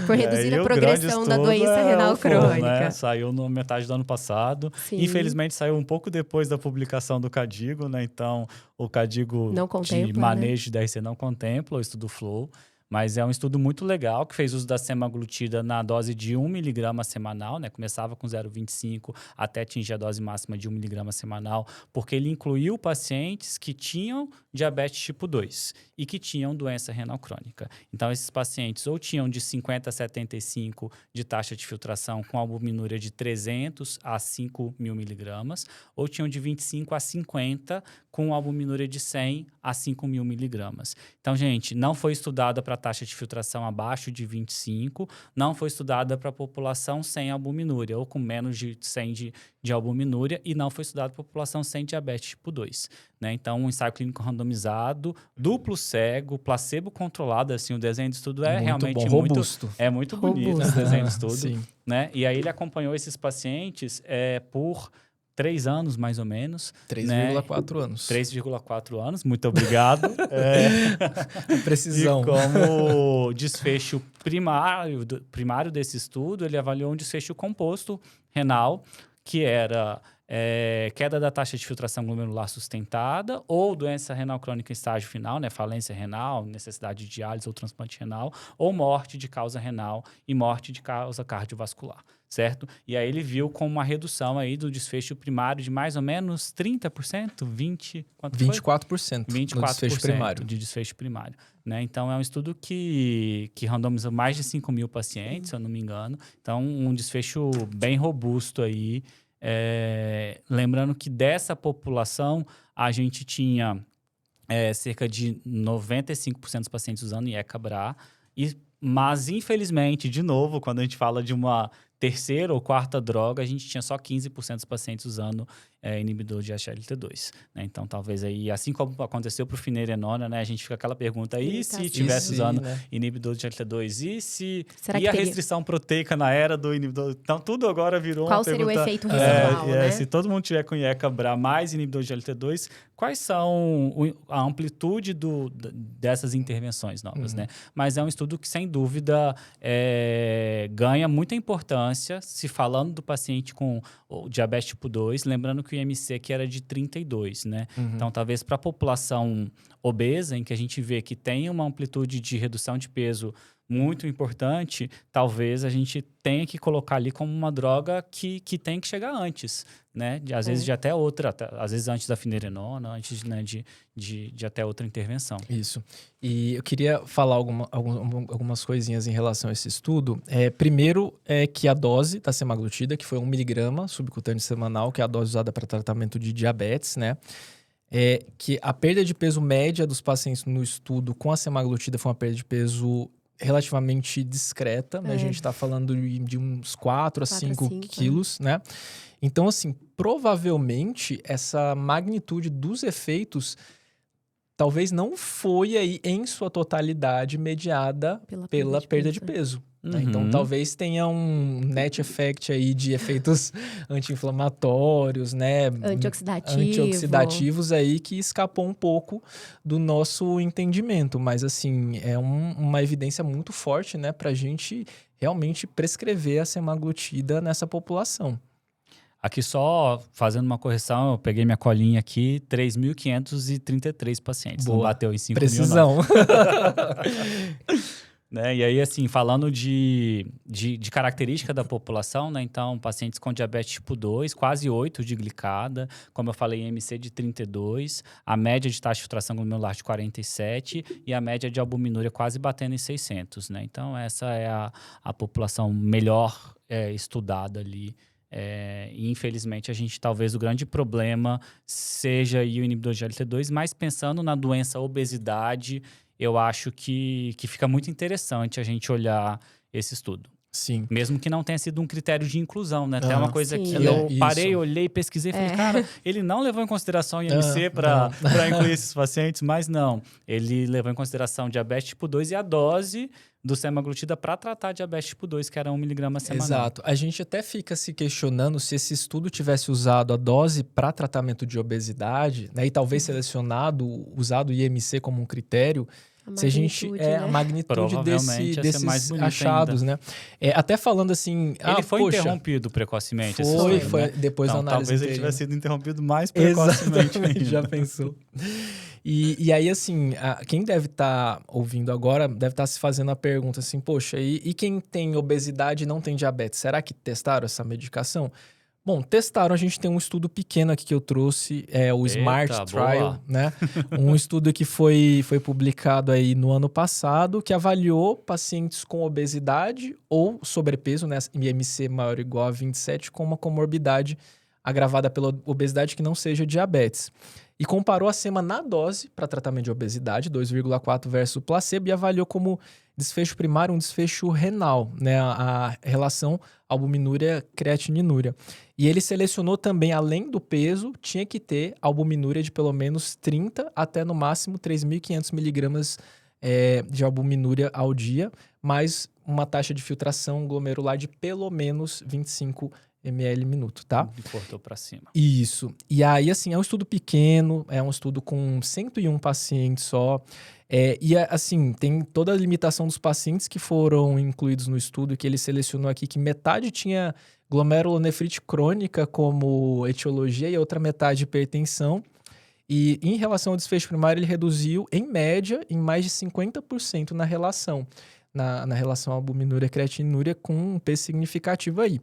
por reduzir aí a progressão da doença renal crônica. Né? Saiu na metade do ano passado. Sim. Infelizmente, saiu um pouco depois da publicação do CADIGO, né? Então, o CADIGO de manejo de DRC não contempla o estudo FLOW. Mas é um estudo muito legal, que fez uso da semaglutida na dose de 1 miligrama semanal, né? Começava com 0,25 até atingir a dose máxima de 1 miligrama semanal, porque ele incluiu pacientes que tinham diabetes tipo 2 e que tinham doença renal crônica. Então, esses pacientes ou tinham de 50 a 75 de taxa de filtração com albuminúria de 300 a 5 mil miligramas, ou tinham de 25 a 50 com albuminúria de 100 a 5 mil miligramas. Então, gente, não foi estudada para taxa de filtração abaixo de 25, não foi estudada para população sem albuminúria ou com menos de 100 de albuminúria e não foi estudada para população sem diabetes tipo 2. Né? Então, um ensaio clínico randomizado, duplo cego, placebo controlado, assim, o desenho de estudo é muito realmente bom, robusto. É muito bonito esse desenho de estudo. Sim. Né? E aí ele acompanhou esses pacientes por 3 anos, mais ou menos. 3,4 anos. 3,4 anos, muito obrigado. Precisão. E como desfecho primário desse estudo, ele avaliou um desfecho composto renal, que era queda da taxa de filtração glomerular sustentada ou doença renal crônica em estágio final, né, falência renal, necessidade de diálise ou transplante renal, ou morte de causa renal e morte de causa cardiovascular, certo? E aí ele viu com uma redução aí do desfecho primário de mais ou menos 30%, 20%, quanto 24%, 24% no desfecho primário. de desfecho primário. Né? Então, é um estudo que randomizou mais de 5 mil pacientes, se eu não me engano. Então, um desfecho bem robusto aí. Lembrando que dessa população, a gente tinha cerca de 95% dos pacientes usando IECA-BRA, mas, infelizmente, de novo, quando a gente fala de uma terceira ou quarta droga, a gente tinha só 15% dos pacientes usando inibidor de SGLT2. Né? Então, talvez aí, assim como aconteceu para o finerenona, né, a gente fica aquela pergunta, e se estivesse usando inibidor de SGLT2? E a restrição proteica na era do inibidor? Então, tudo agora virou Qual uma pergunta... Qual seria o efeito residual, né? Se todo mundo tiver com IECA-BRA mais inibidor de SGLT2, quais são a amplitude dessas intervenções novas, né? Mas é um estudo que, sem dúvida, ganha muita importância se falando do paciente com diabetes tipo 2, lembrando que o IMC aqui era de 32, né? Então, talvez para a população obesa, em que a gente vê que tem uma amplitude de redução de peso muito importante, talvez a gente tenha que colocar ali como uma droga que tem que chegar antes, né? Às vezes de até outra, às vezes antes da finerenona, antes, né, de até outra intervenção. Isso. E eu queria falar algumas coisinhas em relação a esse estudo. Primeiro é que a dose da semaglutida, que foi 1 miligrama subcutâneo semanal, que é a dose usada para tratamento de diabetes, né? Que a perda de peso média dos pacientes no estudo com a semaglutida foi uma perda de peso relativamente discreta, né? A gente está falando de uns 4 a 5 quilos, né? Então, assim, provavelmente essa magnitude dos efeitos talvez não foi aí em sua totalidade mediada pela perda de peso, né? Então, talvez tenha um net effect aí de efeitos anti-inflamatórios, né? Antioxidativos aí que escapou um pouco do nosso entendimento. Mas, assim, é uma evidência muito forte, né? Pra gente realmente prescrever a semaglutida nessa população. Aqui só fazendo uma correção, eu peguei minha colinha aqui, 3.533 pacientes. Boa. Não bateu em 5.000, Precisão. Né? E aí, assim, falando de característica da população, né? Então, pacientes com diabetes tipo 2, quase 8 de glicada, como eu falei, IMC de 32, a média de taxa de filtração glomerular de 47 e a média de albuminúria quase batendo em 600, né? Então, essa é a população melhor estudada ali. E infelizmente, a gente talvez o grande problema seja aí o inibidor de GLT2, mas pensando na doença obesidade, eu acho que fica muito interessante a gente olhar esse estudo. Sim. Mesmo que não tenha sido um critério de inclusão, né? Até uma coisa sim. que eu parei, olhei, pesquisei e falei, cara, ele não levou em consideração o IMC para incluir esses pacientes, mas não. Ele levou em consideração diabetes tipo 2 e a dose do semaglutida para tratar diabetes tipo 2, que era 1 mg semanal. Exato. A gente até fica se questionando se esse estudo tivesse usado a dose para tratamento de obesidade, né, e talvez usado o IMC como um critério, se a gente a magnitude desses achados, né? Até falando assim, ele foi interrompido precocemente. Foi depois da análise. Talvez ele tivesse sido interrompido mais precocemente. Exatamente, já pensou. E aí, assim, quem deve estar ouvindo agora deve estar se fazendo a pergunta assim, poxa, e quem tem obesidade e não tem diabetes, será que testaram essa medicação? Bom, testaram, a gente tem um estudo pequeno aqui que eu trouxe, o SMART Trial, né? Um estudo que foi publicado aí no ano passado, que avaliou pacientes com obesidade ou sobrepeso, né? IMC maior ou igual a 27, com uma comorbidade agravada pela obesidade que não seja diabetes. E comparou a sema na dose para tratamento de obesidade, 2,4 versus placebo, e avaliou como desfecho primário um desfecho renal, né? A relação albuminúria-creatininúria. E ele selecionou também, além do peso, tinha que ter albuminúria de pelo menos 30 até no máximo 3.500 miligramas de albuminúria ao dia, mais uma taxa de filtração glomerular de pelo menos 25 ml minuto, tá? E cortou para cima. Isso. E aí, assim, é um estudo pequeno, é um estudo com 101 pacientes só. Assim, tem toda a limitação dos pacientes que foram incluídos no estudo, que ele selecionou aqui, que metade tinha glomerulonefrite crônica como etiologia e outra metade hipertensão. E em relação ao desfecho primário, ele reduziu, em média, em mais de 50% na relação. Na relação à albuminúria e creatinínúria, com um peso significativo aí.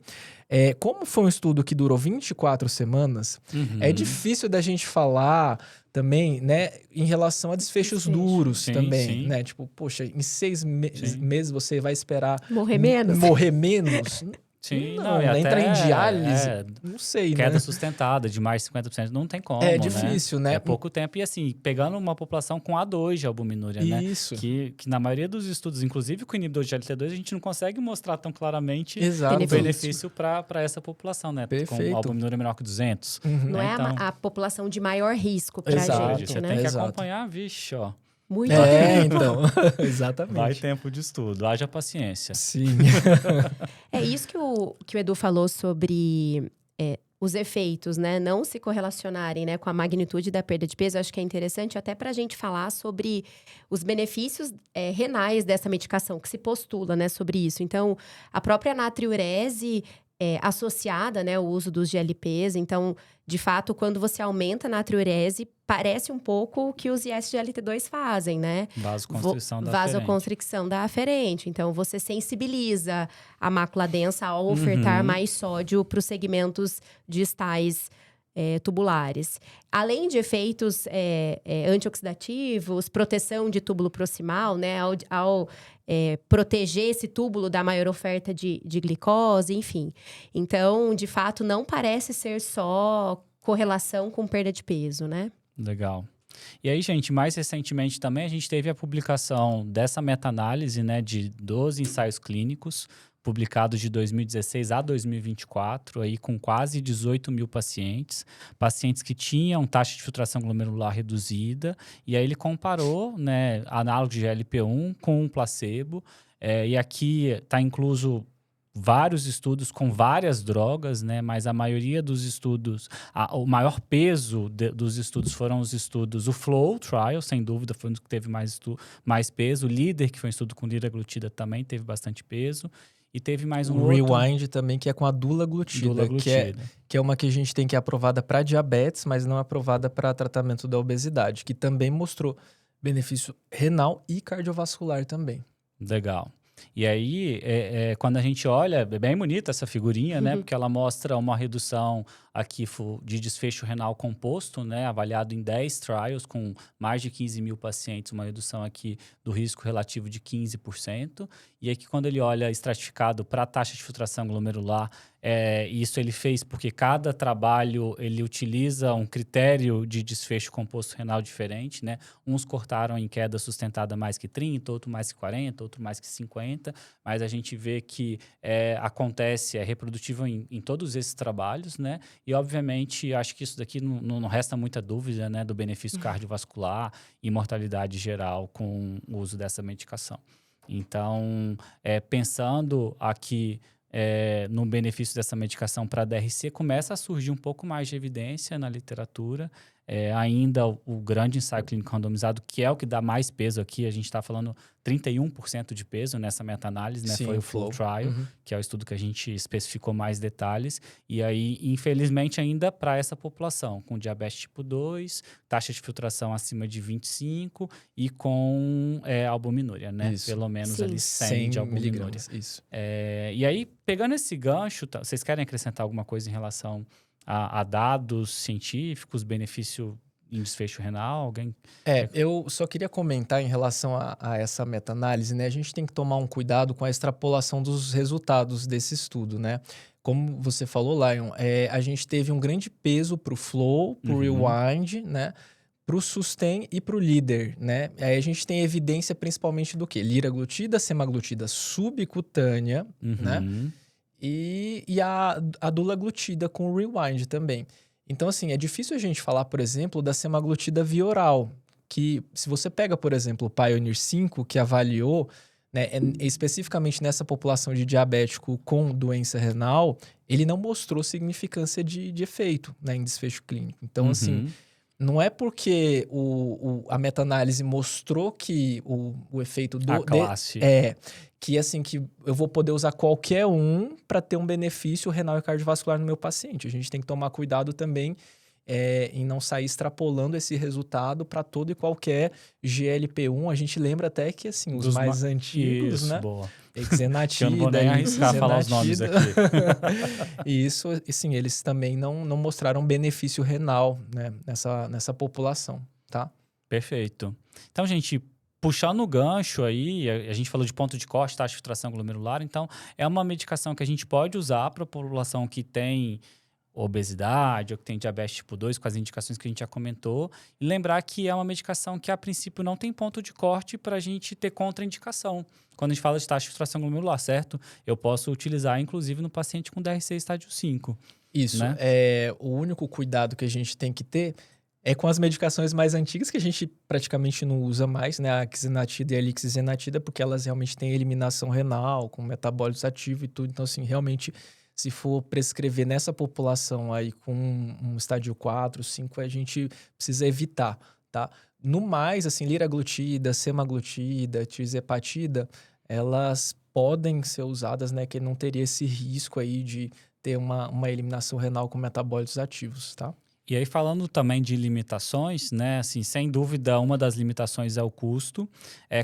Como foi um estudo que durou 24 semanas, é difícil da gente falar também, né, em relação a desfechos duros também, sim. Né? Tipo, poxa, em 6 meses você vai esperar... Morrer menos? Morrer menos? Sim, não entrar em diálise, não sei, queda né? sustentada de mais de 50%, não tem como, É difícil, né? É pouco tempo. E assim, pegando uma população com A2 de albuminúria, né? Isso. Que na maioria dos estudos, inclusive com o inibidor de GLT2, a gente não consegue mostrar tão claramente o benefício para essa população, né? Perfeito. Com albuminúria menor que 200. Não é a população de maior risco pra gente, Você né? tem que acompanhar, vixe, ó. Muito então, exatamente. Vai tempo de estudo, haja paciência. Sim. É isso que o Edu falou sobre os efeitos, né? Não se correlacionarem, né, com a magnitude da perda de peso. Eu acho que é interessante até para a gente falar sobre os benefícios renais dessa medicação, que se postula, né, sobre isso. Então, a própria natriurese associada, né, ao uso dos GLPs. Então, de fato, quando você aumenta a natriurese, parece um pouco o que os ISGLT2 fazem, né? Vasoconstricção da aferente. Então, você sensibiliza a mácula densa ao ofertar mais sódio para os segmentos distais tubulares. Além de efeitos antioxidativos, proteção de túbulo proximal, né? Ao proteger esse túbulo da maior oferta de glicose, enfim. Então, de fato, não parece ser só correlação com perda de peso, né? Legal. E aí, gente, mais recentemente também a gente teve a publicação dessa meta-análise, né, de 12 ensaios clínicos publicados de 2016 a 2024, aí com quase 18 mil pacientes que tinham taxa de filtração glomerular reduzida, e aí ele comparou, né, análogo de GLP-1 com um placebo, e aqui está incluso vários estudos com várias drogas, né? Mas a maioria dos estudos, o maior peso dos estudos foram os estudos, o Flow Trial, sem dúvida, foi um dos que teve mais peso. O Leader, que foi um estudo com liraglutida, também teve bastante peso. E teve mais um outro... O Rewind também, que é com a dulaglutida, que é uma que a gente tem que é aprovada para diabetes, mas não é aprovada para tratamento da obesidade, que também mostrou benefício renal e cardiovascular também. Legal. E aí, quando a gente olha, é bem bonita essa figurinha, né? Porque ela mostra uma redução aqui de desfecho renal composto, né? Avaliado em 10 trials com mais de 15 mil pacientes, uma redução aqui do risco relativo de 15%. E aqui, quando ele olha estratificado para a taxa de filtração glomerular, isso ele fez porque cada trabalho ele utiliza um critério de desfecho composto renal diferente, né? Uns cortaram em queda sustentada mais que 30, outro mais que 40, outro mais que 50, mas a gente vê que acontece, é reprodutível em todos esses trabalhos, né? E, obviamente, acho que isso daqui não resta muita dúvida, né? Do benefício cardiovascular e mortalidade geral com o uso dessa medicação. Então, pensando aqui no benefício dessa medicação para DRC, começa a surgir um pouco mais de evidência na literatura. Ainda o grande ensaio clínico randomizado, que é o que dá mais peso aqui, a gente está falando 31% de peso nessa meta-análise, né? Sim, foi o Flow Trial, que é o estudo que a gente especificou mais detalhes. E aí, infelizmente, ainda para essa população, com diabetes tipo 2, taxa de filtração acima de 25 e com albuminúria, né? Isso. Pelo menos Sim. ali 100 de albuminúria. miligramas, isso. E aí, pegando esse gancho, vocês querem acrescentar alguma coisa em relação a dados científicos, benefício em desfecho renal? Alguém? Eu só queria comentar em relação a essa meta-análise, né? A gente tem que tomar um cuidado com a extrapolação dos resultados desse estudo, né? Como você falou, Lion, a gente teve um grande peso para o Flow, para o Rewind, né? Para o Sustain e para o Leader, né? Aí a gente tem evidência principalmente do quê? Liraglutida, semaglutida subcutânea, né? E a dulaglutida com o Rewind também. Então, assim, é difícil a gente falar, por exemplo, da semaglutida via oral, que se você pega, por exemplo, o Pioneer 5, que avaliou, né, especificamente nessa população de diabético com doença renal, ele não mostrou significância de efeito, né, em desfecho clínico. Então, assim, não é porque a meta-análise mostrou que o efeito A classe. que assim, que eu vou poder usar qualquer um para ter um benefício renal e cardiovascular no meu paciente. A gente tem que tomar cuidado também em não sair extrapolando esse resultado para todo e qualquer GLP-1. A gente lembra até que, assim, os mais antigos, isso, né? Boa. Exenatida, Eu não vou nem arriscar falar os nomes aqui. E isso, assim, eles também não mostraram benefício renal, né, nessa população, tá? Perfeito. Então, gente, puxando o gancho aí, a gente falou de ponto de corte, taxa de filtração glomerular, então é uma medicação que a gente pode usar para a população que tem obesidade ou que tem diabetes tipo 2, com as indicações que a gente já comentou, e lembrar que é uma medicação que, a princípio, não tem ponto de corte para a gente ter contraindicação. Quando a gente fala de taxa de filtração glomerular, certo? Eu posso utilizar, inclusive, no paciente com DRC estágio 5. Isso, né? O único cuidado que a gente tem que ter é com as medicações mais antigas, que a gente praticamente não usa mais, né? A quizanatida e a lixzenatida, porque elas realmente têm eliminação renal, com metabólitos ativos e tudo. Então, assim, realmente, se for prescrever nessa população aí com um estádio 4, 5, a gente precisa evitar, tá? No mais, assim, liraglutida, semaglutida, tirzepatida, elas podem ser usadas, né? Que não teria esse risco aí de ter uma eliminação renal com metabólitos ativos, tá? E aí, falando também de limitações, né? Assim, sem dúvida, uma das limitações é o custo.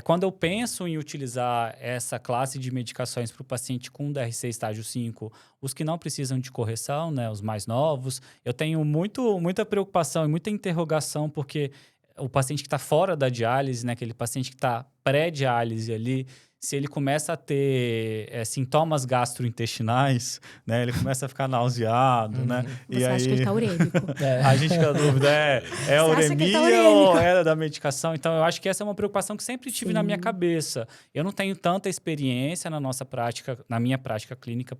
Quando eu penso em utilizar essa classe de medicações para o paciente com DRC estágio 5, os que não precisam de correção, né? Os mais novos, eu tenho muita preocupação e muita interrogação, porque o paciente que está fora da diálise, né? Aquele paciente que está pré-diálise ali, se ele começa a ter sintomas gastrointestinais, né? Ele começa a ficar nauseado, né? Você acha que ele tá urêmico? A gente fica na dúvida, é Você acha que ele tá uremia ou urêmico? é da medicação? Então, eu acho que essa é uma preocupação que sempre tive na minha cabeça. Eu não tenho tanta experiência na nossa prática, na minha prática clínica,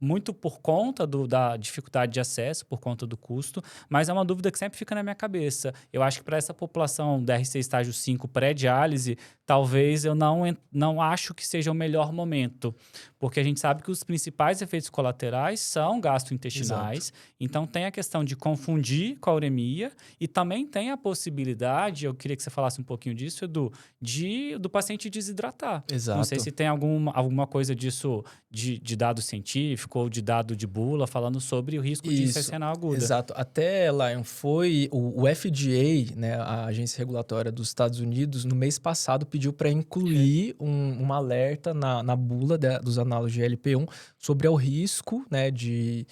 muito por conta da dificuldade de acesso, por conta do custo, mas é uma dúvida que sempre fica na minha cabeça. Eu acho que para essa população DRC estágio 5 pré-diálise, talvez eu não acho que seja o melhor momento, porque a gente sabe que os principais efeitos colaterais são gastrointestinais, então tem a questão de confundir com a uremia e também tem a possibilidade, eu queria que você falasse um pouquinho disso, Edu, do paciente desidratar. Exato. Não sei se tem alguma coisa disso de dado científico ou de dado de bula falando sobre o risco de insuficiência renal aguda. Exato. Até, Lion, foi o FDA, né, a agência regulatória dos Estados Unidos, no mês passado pediu para incluir um alerta na bula dos análogos de GLP-1 sobre o risco, né, de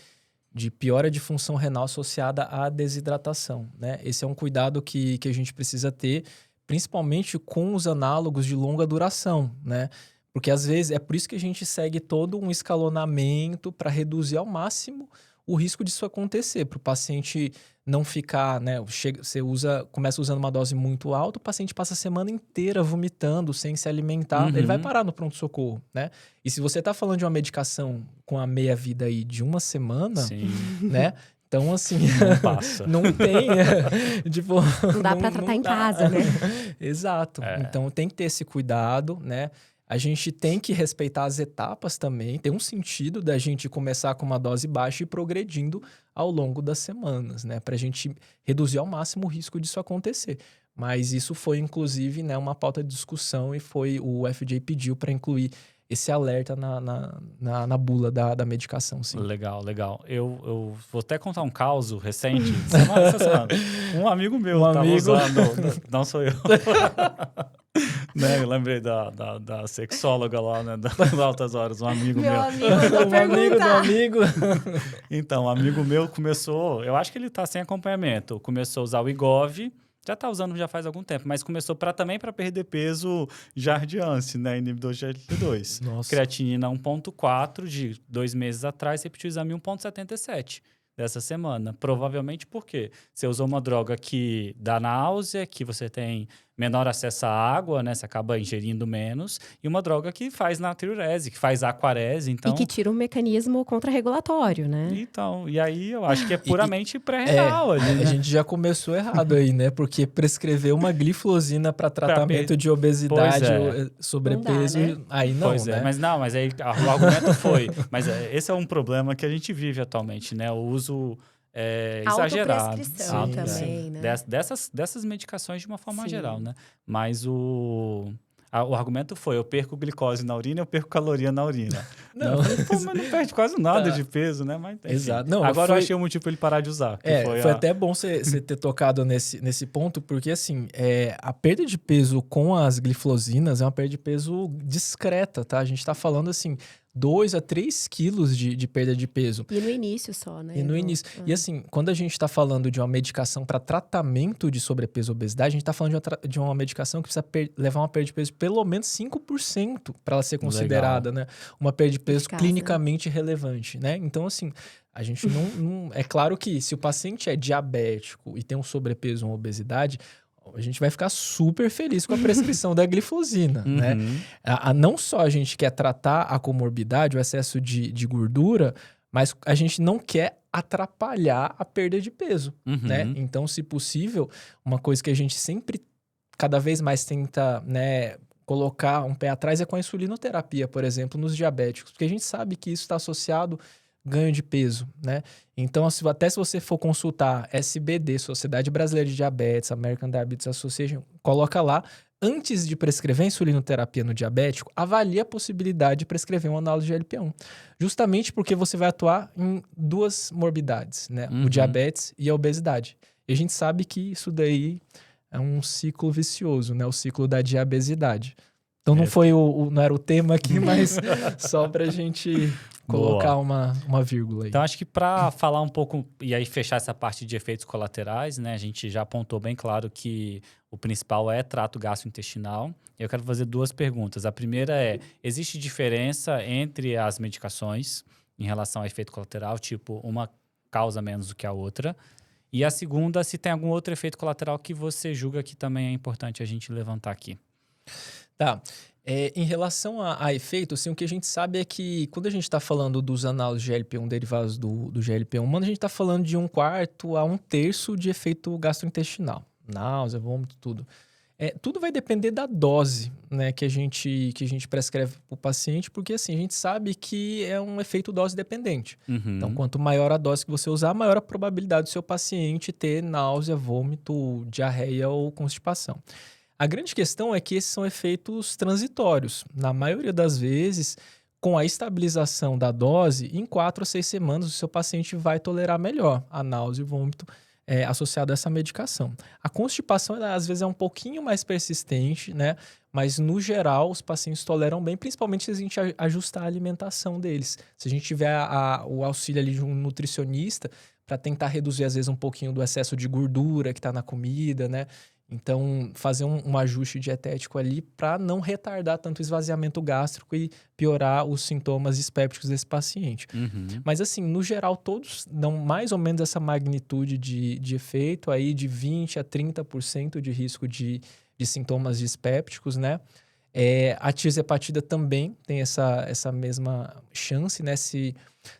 piora de função renal associada à desidratação, né? Esse é um cuidado que a gente precisa ter, principalmente com os análogos de longa duração, né? Porque, às vezes, é por isso que a gente segue todo um escalonamento para reduzir ao máximo o risco disso acontecer, para o paciente não ficar, né? Começa usando uma dose muito alta, o paciente passa a semana inteira vomitando, sem se alimentar, ele vai parar no pronto-socorro, né? E se você está falando de uma medicação com a meia-vida aí de uma semana, né? Então, assim, não passa. Não tem, tipo... Não dá para tratar em casa, né? Exato. Então, tem que ter esse cuidado, né? A gente tem que respeitar as etapas também. Tem um sentido da gente começar com uma dose baixa e ir progredindo ao longo das semanas, né? Para a gente reduzir ao máximo o risco disso acontecer. Mas isso foi, inclusive, né, uma pauta de discussão e o FDA pediu para incluir esse alerta na bula da medicação, sim. Legal. Eu vou até contar um caso recente. Semana. Um amigo meu estava usando... Não sou eu. Né, eu lembrei da sexóloga lá, né, das altas horas, um amigo meu. Amigo do amigo. Então, um amigo meu começou, eu acho que ele tá sem acompanhamento, começou a usar o Wegovy, já tá usando já faz algum tempo, mas começou também para perder peso Jardiance, né, inibidor de GLP-2. Nossa. Creatinina 1.4 de 2 meses atrás, repetiu o exame 1.77 dessa semana. Provavelmente por quê? Você usou uma droga que dá náusea, que você tem menor acesso à água, né? Você acaba ingerindo menos. E uma droga que faz natriurese, que faz aquarese, então... E que tira um mecanismo contrarregulatório, né? Então, e aí eu acho que é puramente pré-renal. A gente já começou errado aí, né? Porque prescrever uma glifosina para tratamento de obesidade ou sobrepeso, não dá, né? aí não, pois né? Mas aí o argumento foi... Mas esse é um problema que a gente vive atualmente, né? O uso... exagerado. Autoprescrição também, né? Dessas medicações de uma forma geral, né? Mas o argumento foi, eu perco glicose na urina, eu perco caloria na urina. Não. Mas não perde quase nada de peso, né? Mas, enfim. Exato. Não, agora eu achei um motivo para ele parar de usar. Foi até bom você ter tocado nesse ponto, porque assim, a perda de peso com as glifosinas é uma perda de peso discreta, tá? A gente tá falando assim, 2 a 3 quilos de perda de peso. E no início só, né? E no início. E assim, quando a gente está falando de uma medicação para tratamento de sobrepeso e obesidade, a gente está falando de uma medicação que precisa levar uma perda de peso de pelo menos 5% para ela ser considerada, né? Uma perda de peso clinicamente relevante, né? Então, assim, a gente não... É claro que se o paciente é diabético e tem um sobrepeso ou uma obesidade... A gente vai ficar super feliz com a prescrição da glifosina, né? Não só a gente quer tratar a comorbidade, o excesso de gordura, mas a gente não quer atrapalhar a perda de peso, né? Então, se possível, uma coisa que a gente sempre, cada vez mais tenta, né, colocar um pé atrás é com a insulinoterapia, por exemplo, nos diabéticos, porque a gente sabe que isso está associado ganho de peso, né? Então, até se você for consultar SBD, Sociedade Brasileira de Diabetes, American Diabetes Association, coloca lá, antes de prescrever insulinoterapia no diabético, avalie a possibilidade de prescrever um análogo de GLP-1. Justamente porque você vai atuar em 2 morbidades, né? O diabetes e a obesidade. E a gente sabe que isso daí é um ciclo vicioso, né? O ciclo da diabesidade. Então não foi não era o tema aqui, mas só pra gente colocar uma vírgula aí. Então, acho que para falar um pouco, e aí fechar essa parte de efeitos colaterais, né? A gente já apontou bem claro que o principal é trato gastrointestinal. Eu quero fazer 2 perguntas. A primeira é, existe diferença entre as medicações em relação a efeito colateral? Tipo, uma causa menos do que a outra. E a segunda, se tem algum outro efeito colateral que você julga que também é importante a gente levantar aqui. Tá. Em relação a efeito, assim, o que a gente sabe é que quando a gente está falando dos análogos GLP-1 derivados do GLP-1 humano, a gente está falando de 1/4 a 1/3 de efeito gastrointestinal. Náusea, vômito, tudo. Tudo vai depender da dose, né, que a gente prescreve para o paciente, porque assim, a gente sabe que é um efeito dose dependente. Uhum. Então, quanto maior a dose que você usar, maior a probabilidade do seu paciente ter náusea, vômito, diarreia ou constipação. A grande questão é que esses são efeitos transitórios. Na maioria das vezes, com a estabilização da dose, em 4 a 6 semanas, o seu paciente vai tolerar melhor a náusea e o vômito associado a essa medicação. A constipação, ela, às vezes, é um pouquinho mais persistente, né? Mas, no geral, os pacientes toleram bem, principalmente se a gente ajustar a alimentação deles. Se a gente tiver o auxílio ali de um nutricionista para tentar reduzir, às vezes, um pouquinho do excesso de gordura que está na comida, né? Então, fazer um ajuste dietético ali para não retardar tanto o esvaziamento gástrico e piorar os sintomas dispépticos desse paciente. Uhum. Mas, assim, no geral, todos dão mais ou menos essa magnitude de efeito aí de 20% a 30% de risco de sintomas dispépticos, né? A tirzepatida também tem essa mesma chance, né? Se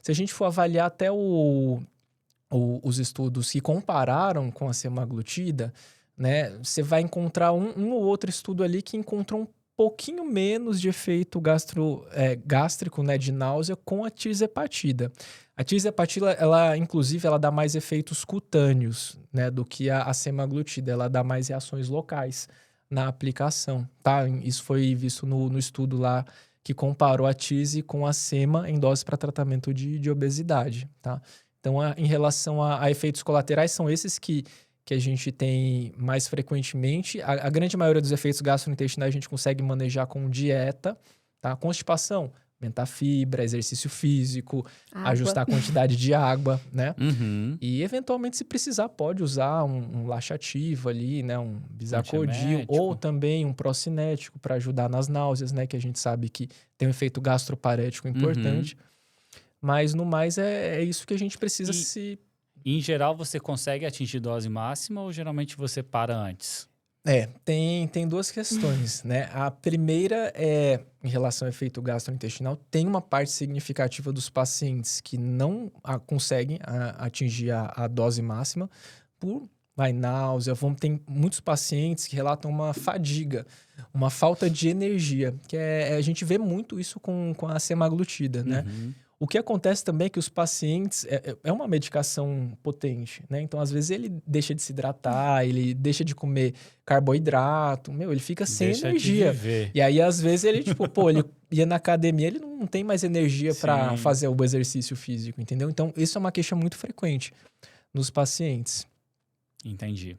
a gente for avaliar até os estudos que compararam com a semaglutida, né, você vai encontrar um ou outro estudo ali que encontrou um pouquinho menos de efeito gástrico, né, de náusea com a tirzepatida. A tirzepatida, ela, inclusive, ela dá mais efeitos cutâneos, né, do que a semaglutida. Ela dá mais reações locais na aplicação, tá? Isso foi visto no estudo lá que comparou a tirze com a sema em dose para tratamento de obesidade, tá? Então, em relação a efeitos colaterais, são esses que a gente tem mais frequentemente. A grande maioria dos efeitos gastrointestinais a gente consegue manejar com dieta, tá? Constipação, aumentar fibra, exercício físico, ajustar a quantidade de água, né? Uhum. E, eventualmente, se precisar, pode usar um laxativo ali, né? Um bisacodil ou também um procinético para ajudar nas náuseas, né? Que a gente sabe que tem um efeito gastroparético importante. Mas, no mais, é isso que a gente precisa se... Em geral, você consegue atingir dose máxima ou geralmente você para antes? Tem 2 questões, né? A primeira é, em relação ao efeito gastrointestinal, tem uma parte significativa dos pacientes que não conseguem atingir a dose máxima por náusea. Tem muitos pacientes que relatam uma fadiga, uma falta de energia, que a gente vê muito isso com a semaglutida, né? O que acontece também é que os pacientes... É uma medicação potente, né? Então, às vezes, ele deixa de se hidratar, ele deixa de comer carboidrato, ele fica sem energia. E aí, às vezes, ele, ele ia na academia, ele não tem mais energia para fazer o exercício físico, entendeu? Então, isso é uma queixa muito frequente nos pacientes. Entendi.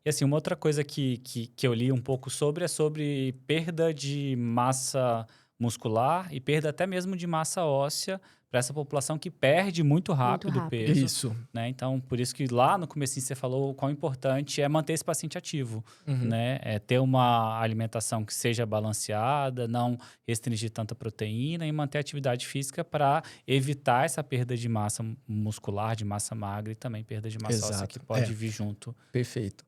E assim, uma outra coisa que eu li um pouco é sobre perda de massa muscular e perda até mesmo de massa óssea para essa população que perde muito rápido o peso. Isso. Né? Então, por isso que lá no comecinho você falou o quão importante é manter esse paciente ativo. Né? Ter uma alimentação que seja balanceada, não restringir tanta proteína e manter a atividade física para evitar essa perda de massa muscular, de massa magra e também perda de massa óssea que pode vir junto. Perfeito.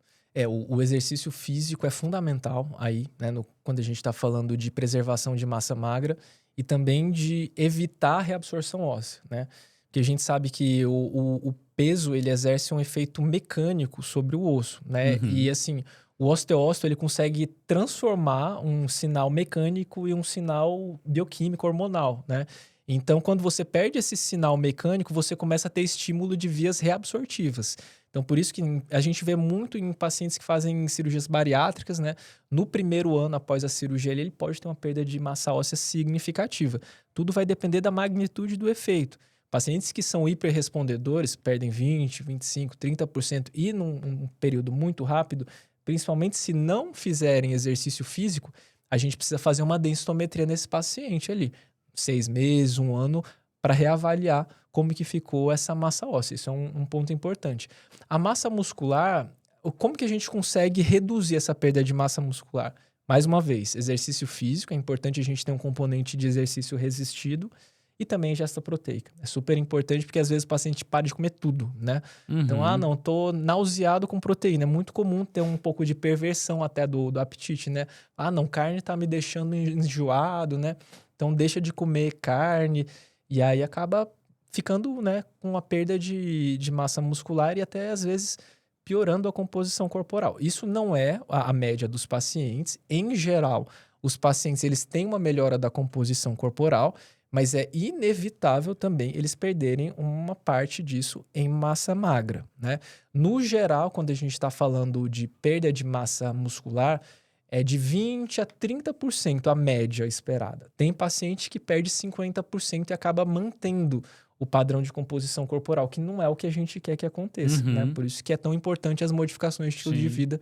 O exercício físico é fundamental aí, né, quando a gente está falando de preservação de massa magra e também de evitar a reabsorção óssea, né? Porque a gente sabe que o peso, ele exerce um efeito mecânico sobre o osso, né? E assim, o osteócito, ele consegue transformar um sinal mecânico em um sinal bioquímico hormonal, né? Então, quando você perde esse sinal mecânico, você começa a ter estímulo de vias reabsortivas. Então, por isso que a gente vê muito em pacientes que fazem cirurgias bariátricas, né? No primeiro ano após a cirurgia, ele pode ter uma perda de massa óssea significativa. Tudo vai depender da magnitude do efeito. Pacientes que são hiperrespondedores, perdem 20%, 25%, 30% e num período muito rápido, principalmente se não fizerem exercício físico, a gente precisa fazer uma densitometria nesse paciente ali. 6 meses, 1 ano, para reavaliar como que ficou essa massa óssea. Isso é um ponto importante. A massa muscular, como que a gente consegue reduzir essa perda de massa muscular? Mais uma vez, exercício físico, é importante a gente ter um componente de exercício resistido e também ingesta proteica. É super importante porque às vezes o paciente para de comer tudo, né? Então, não, tô nauseado com proteína. É muito comum ter um pouco de perversão até do apetite, né? Não, carne tá me deixando enjoado, né? Então, deixa de comer carne e aí acaba ficando, né, com uma perda de massa muscular e até às vezes piorando a composição corporal. Isso não é a média dos pacientes. Em geral, os pacientes eles têm uma melhora da composição corporal, mas é inevitável também eles perderem uma parte disso em massa magra, né? No geral, quando a gente está falando de perda de massa muscular, é de 20% a 30% a média esperada. Tem paciente que perde 50% e acaba mantendo o padrão de composição corporal, que não é o que a gente quer que aconteça, né? Por isso que é tão importante as modificações de estilo de vida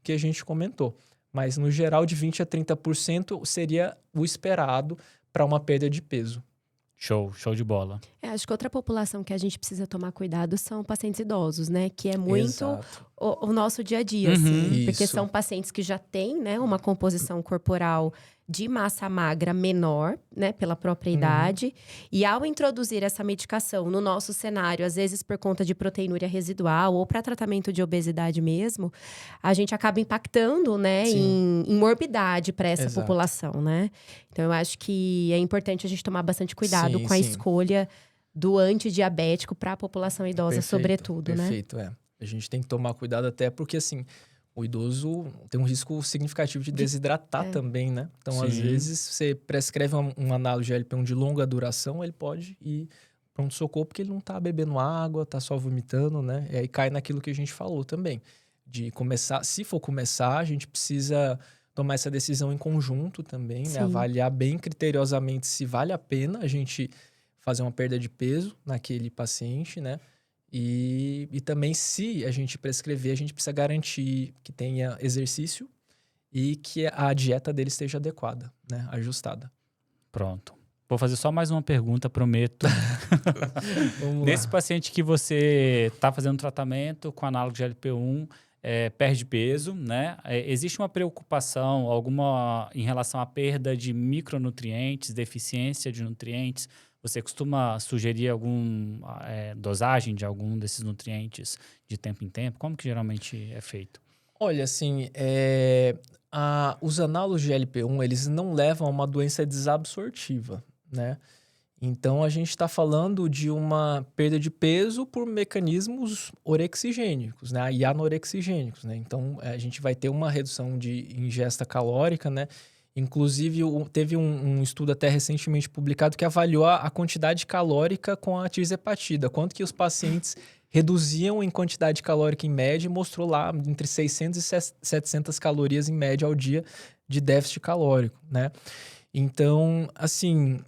que a gente comentou. Mas, no geral, de 20% a 30% seria o esperado para uma perda de peso. Show de bola. Acho que outra população que a gente precisa tomar cuidado são pacientes idosos, né? Que é muito o nosso dia a dia, assim. Porque são pacientes que já têm, né, uma composição corporal de massa magra menor, né, pela própria idade. E ao introduzir essa medicação no nosso cenário, às vezes por conta de proteinúria residual ou para tratamento de obesidade mesmo, a gente acaba impactando, né, em morbidade para essa população, né? Então, eu acho que é importante a gente tomar bastante cuidado com a escolha do antidiabético para a população idosa, sobretudo, né? Perfeito, A gente tem que tomar cuidado até porque, assim, o idoso tem um risco significativo de desidratar também, né? Então, às vezes, você prescreve um análogo de GLP-1 de longa duração, ele pode ir pronto-socorro porque ele não tá bebendo água, tá só vomitando, né? E aí cai naquilo que a gente falou também. De começar, se for começar, a gente precisa tomar essa decisão em conjunto também, né? Avaliar bem criteriosamente se vale a pena a gente fazer uma perda de peso naquele paciente, né? E também, se a gente prescrever, a gente precisa garantir que tenha exercício e que a dieta dele esteja adequada, né? Ajustada. Pronto. Vou fazer só mais uma pergunta, prometo. Nesse paciente que você está fazendo tratamento com análogo de GLP-1, perde peso, né? Existe uma preocupação alguma em relação à perda de micronutrientes, deficiência de nutrientes? Você costuma sugerir alguma dosagem de algum desses nutrientes de tempo em tempo? Como que geralmente é feito? Olha, assim, os análogos de GLP-1, eles não levam a uma doença desabsortiva, né? Então, a gente está falando de uma perda de peso por mecanismos orexigênicos, né? E anorexigênicos, né? Então, a gente vai ter uma redução de ingesta calórica, né? Inclusive, teve um estudo até recentemente publicado que avaliou a quantidade calórica com a tirzepatida. Quanto que os pacientes reduziam em quantidade calórica em média e mostrou lá entre 600 e 700 calorias em média ao dia de déficit calórico, né? Então, assim...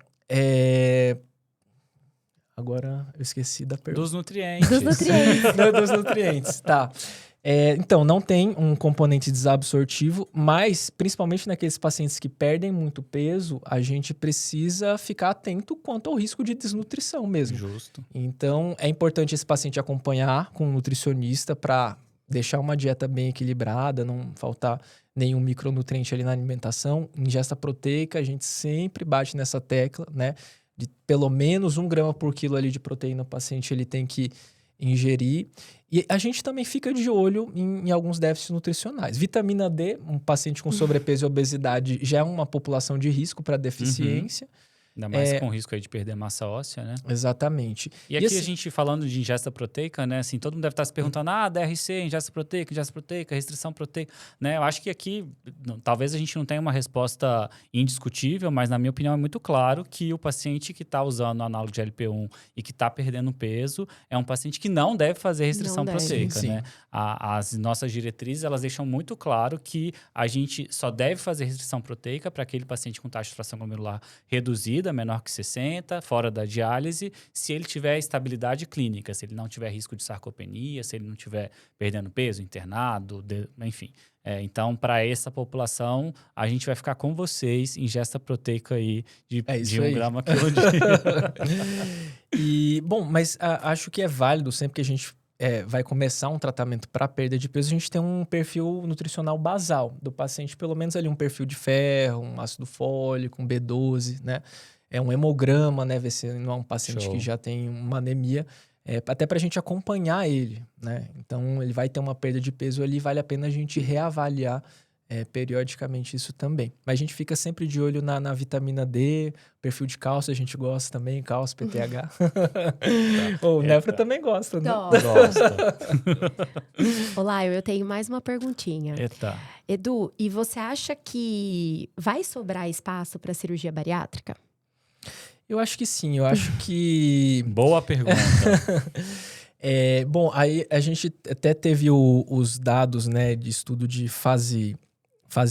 Agora eu esqueci da pergunta. Dos nutrientes. Dos nutrientes, tá. Então, não tem um componente desabsortivo, mas principalmente naqueles pacientes que perdem muito peso, a gente precisa ficar atento quanto ao risco de desnutrição mesmo. Justo. Então, é importante esse paciente acompanhar com um nutricionista para deixar uma dieta bem equilibrada, não faltar nenhum micronutriente ali na alimentação. Ingesta proteica, a gente sempre bate nessa tecla, né? De pelo menos 1 grama por quilo ali de proteína o paciente ele tem que ingerir. E a gente também fica de olho em alguns déficits nutricionais. Vitamina D, um paciente com sobrepeso e obesidade já é uma população de risco para deficiência. Ainda mais com risco aí de perder massa óssea, né? Exatamente. E aqui assim, a gente falando de ingesta proteica, né? Assim, todo mundo deve estar se perguntando, DRC, ingesta proteica, restrição proteica, né? Eu acho que aqui, talvez a gente não tenha uma resposta indiscutível, mas na minha opinião é muito claro que o paciente que está usando o análogo de LP1 e que está perdendo peso é um paciente que não deve fazer restrição proteica, sim. né? As nossas diretrizes, elas deixam muito claro que a gente só deve fazer restrição proteica para aquele paciente com taxa de fração glomerular reduzida, vida, menor que 60, fora da diálise, se ele tiver estabilidade clínica, se ele não tiver risco de sarcopenia, se ele não tiver perdendo peso, internado, enfim. Então, para essa população, a gente vai ficar com vocês, ingesta proteica aí de 1 grama quilo dia. E, bom, mas acho que é válido sempre que a gente vai começar um tratamento para perda de peso, a gente tem um perfil nutricional basal do paciente, pelo menos ali um perfil de ferro, um ácido fólico, um B12, né? Um hemograma, né? Ver se não é um paciente que já tem uma anemia, até para a gente acompanhar ele, né? Então, ele vai ter uma perda de peso ali, vale a pena a gente reavaliar periodicamente isso também. Mas a gente fica sempre de olho na vitamina D, perfil de cálcio a gente gosta também, cálcio, PTH. O Nefra também gosta, né? Gosta. Olá, eu tenho mais uma perguntinha. Eita. Edu, e você acha que vai sobrar espaço para cirurgia bariátrica? Eu acho que sim, eu acho que... Boa pergunta. Bom, aí a gente até teve os dados, né, de estudo de fase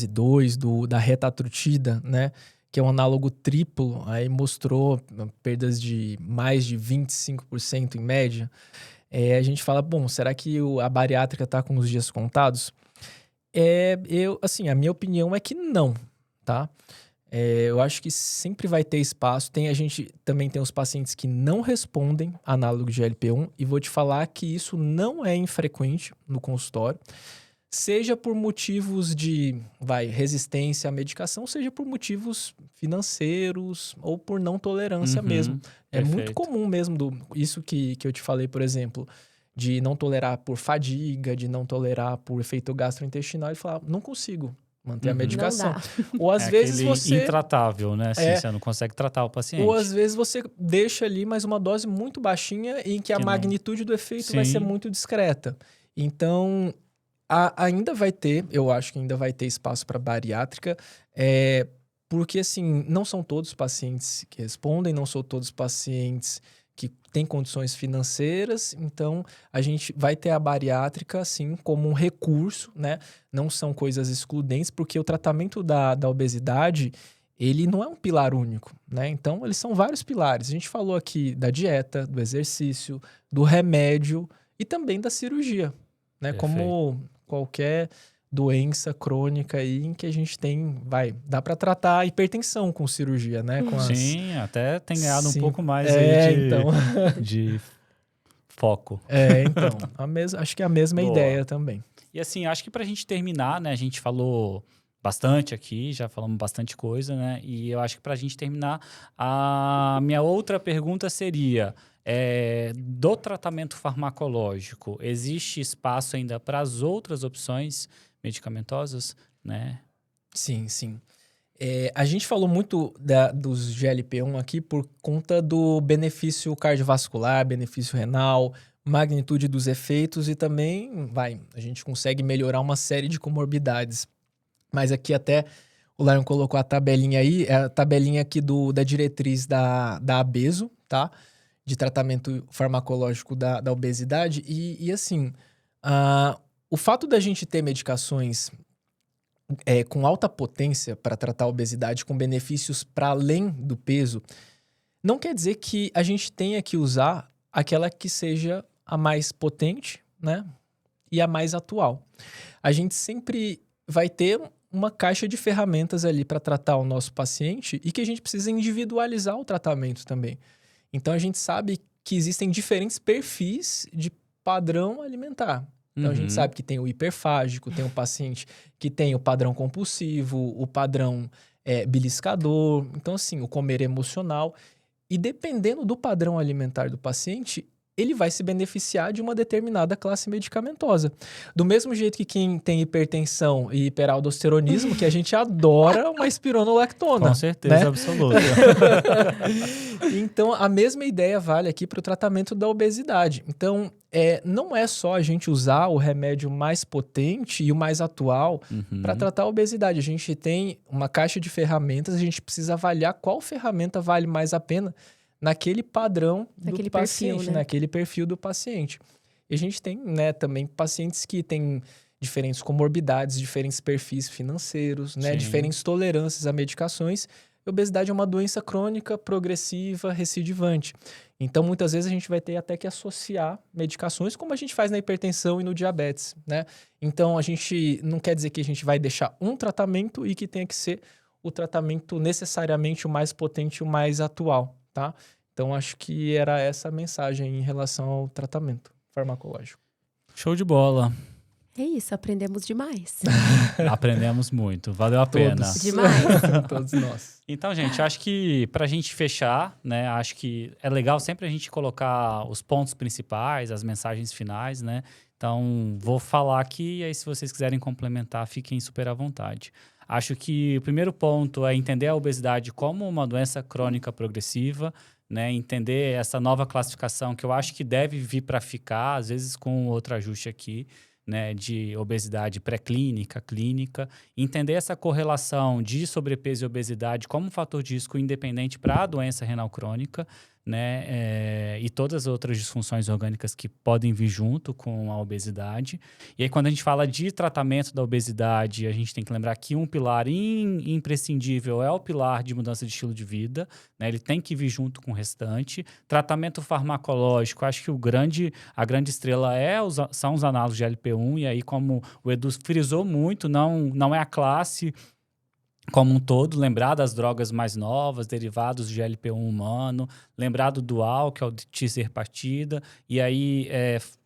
2 da retatrutida, né, que é um análogo triplo, aí mostrou perdas de mais de 25% em média. A gente fala, bom, será que a bariátrica está com os dias contados? A minha opinião é que não, tá? Eu acho que sempre vai ter espaço. A gente também tem os pacientes que não respondem análogo de GLP-1 e vou te falar que isso não é infrequente no consultório, seja por motivos de resistência à medicação, seja por motivos financeiros ou por não tolerância mesmo. Perfeito. Muito comum mesmo isso que eu te falei, por exemplo, de não tolerar por fadiga, de não tolerar por efeito gastrointestinal e falar, não consigo manter a medicação. Ou às vezes você... intratável, né? Assim, você não consegue tratar o paciente. Ou às vezes você deixa ali mais uma dose muito baixinha em que a magnitude do efeito vai ser muito discreta. Então, ainda vai ter, eu acho que ainda vai ter espaço para bariátrica, porque assim, não são todos os pacientes que respondem, não são todos os pacientes que têm condições financeiras, então a gente vai ter a bariátrica assim como um recurso, né? Não são coisas excludentes, porque o tratamento da obesidade, ele não é um pilar único, né? Então, eles são vários pilares. A gente falou aqui da dieta, do exercício, do remédio e também da cirurgia, né? Perfeito. Como qualquer doença crônica aí em que a gente dá para tratar a hipertensão com cirurgia, né? Sim, até tem ganhado um pouco mais de foco. Então, acho que é a mesma ideia também. E assim, acho que pra gente terminar, né? A gente falou bastante aqui, já falamos bastante coisa, né? E eu acho que pra gente terminar, a minha outra pergunta seria... do tratamento farmacológico, existe espaço ainda para as outras opções medicamentosas, né? Sim. A gente falou muito dos GLP-1 aqui por conta do benefício cardiovascular, benefício renal, magnitude dos efeitos e também, a gente consegue melhorar uma série de comorbidades. Mas aqui até o Lion colocou a tabelinha aí, a tabelinha aqui da diretriz da Abeso, tá? De tratamento farmacológico da obesidade. E assim, o fato da gente ter medicações com alta potência para tratar a obesidade, com benefícios para além do peso, não quer dizer que a gente tenha que usar aquela que seja a mais potente, né? E a mais atual. A gente sempre vai ter uma caixa de ferramentas ali para tratar o nosso paciente e que a gente precisa individualizar o tratamento também. Então, a gente sabe que existem diferentes perfis de padrão alimentar. Então, a gente sabe que tem o hiperfágico, tem o paciente que tem o padrão compulsivo, o padrão beliscador. Então, assim, o comer emocional. E dependendo do padrão alimentar do paciente, ele vai se beneficiar de uma determinada classe medicamentosa. Do mesmo jeito que quem tem hipertensão e hiperaldosteronismo, que a gente adora uma espironolactona. Com certeza, né? Absoluta. Então, a mesma ideia vale aqui para o tratamento da obesidade. Então, não é só a gente usar o remédio mais potente e o mais atual para tratar a obesidade. A gente tem uma caixa de ferramentas, a gente precisa avaliar qual ferramenta vale mais a pena naquele padrão do paciente, perfil, né? Naquele perfil do paciente. E a gente tem, né, também pacientes que têm diferentes comorbidades, diferentes perfis financeiros, né, diferentes tolerâncias a medicações, E obesidade é uma doença crônica, progressiva, recidivante. Então, muitas vezes a gente vai ter até que associar medicações, como a gente faz na hipertensão e no diabetes, né? Então, a gente não quer dizer que a gente vai deixar um tratamento e que tenha que ser o tratamento necessariamente o mais potente, o mais atual, tá? Então, acho que era essa a mensagem em relação ao tratamento farmacológico. Show de bola. É isso, aprendemos demais. Aprendemos muito. Valeu a pena. Todos. Demais. Todos nós. Então, gente, acho que pra gente fechar, né? Acho que é legal sempre a gente colocar os pontos principais, as mensagens finais, né? Então, vou falar aqui e aí se vocês quiserem complementar, fiquem super à vontade. Acho que o primeiro ponto é entender a obesidade como uma doença crônica progressiva, né? Entender essa nova classificação que eu acho que deve vir para ficar, às vezes com outro ajuste aqui, né, de obesidade pré-clínica, clínica, entender essa correlação de sobrepeso e obesidade como um fator de risco independente para a doença renal crônica, né, e todas as outras disfunções orgânicas que podem vir junto com a obesidade. E aí, quando a gente fala de tratamento da obesidade, a gente tem que lembrar que um pilar imprescindível é o pilar de mudança de estilo de vida, né, ele tem que vir junto com o restante. Tratamento farmacológico, acho que a grande estrela são os análogos de GLP-1, e aí, como o Edu frisou muito, não é a classe como um todo, lembrar das drogas mais novas, derivados de GLP-1 humano, lembrar do dual, que é o de tirzepatida, e aí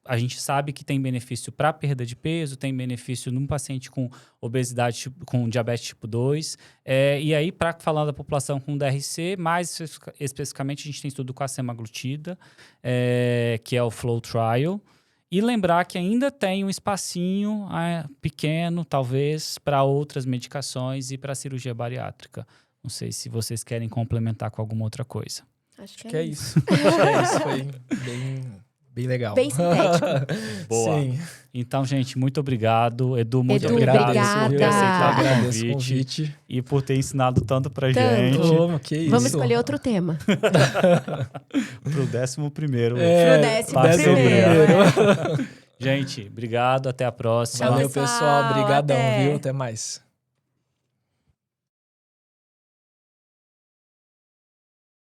a gente sabe que tem benefício para perda de peso, tem benefício num paciente com obesidade, com diabetes tipo 2, e aí, falando da população com DRC, mais especificamente, a gente tem estudo com a semaglutida, que é o FLOW Trial, e lembrar que ainda tem um espacinho pequeno, talvez, para outras medicações e para cirurgia bariátrica. Não sei se vocês querem complementar com alguma outra coisa. Acho que é isso. Acho que é isso. Foi bem legal. Bem sintético. Boa. Sim. Então, gente, muito obrigado. Edu, muito Edu, obrigado obrigada. por ter aceitado Agradeço o o convite convite. e por ter ensinado tanto pra Tanto. gente. Ô, que isso. Vamos escolher outro tema. Pro 11º. Pro 11º. Gente, obrigado. Até a próxima. Valeu, pessoal. pessoal. Obrigadão, Até. viu? Até mais.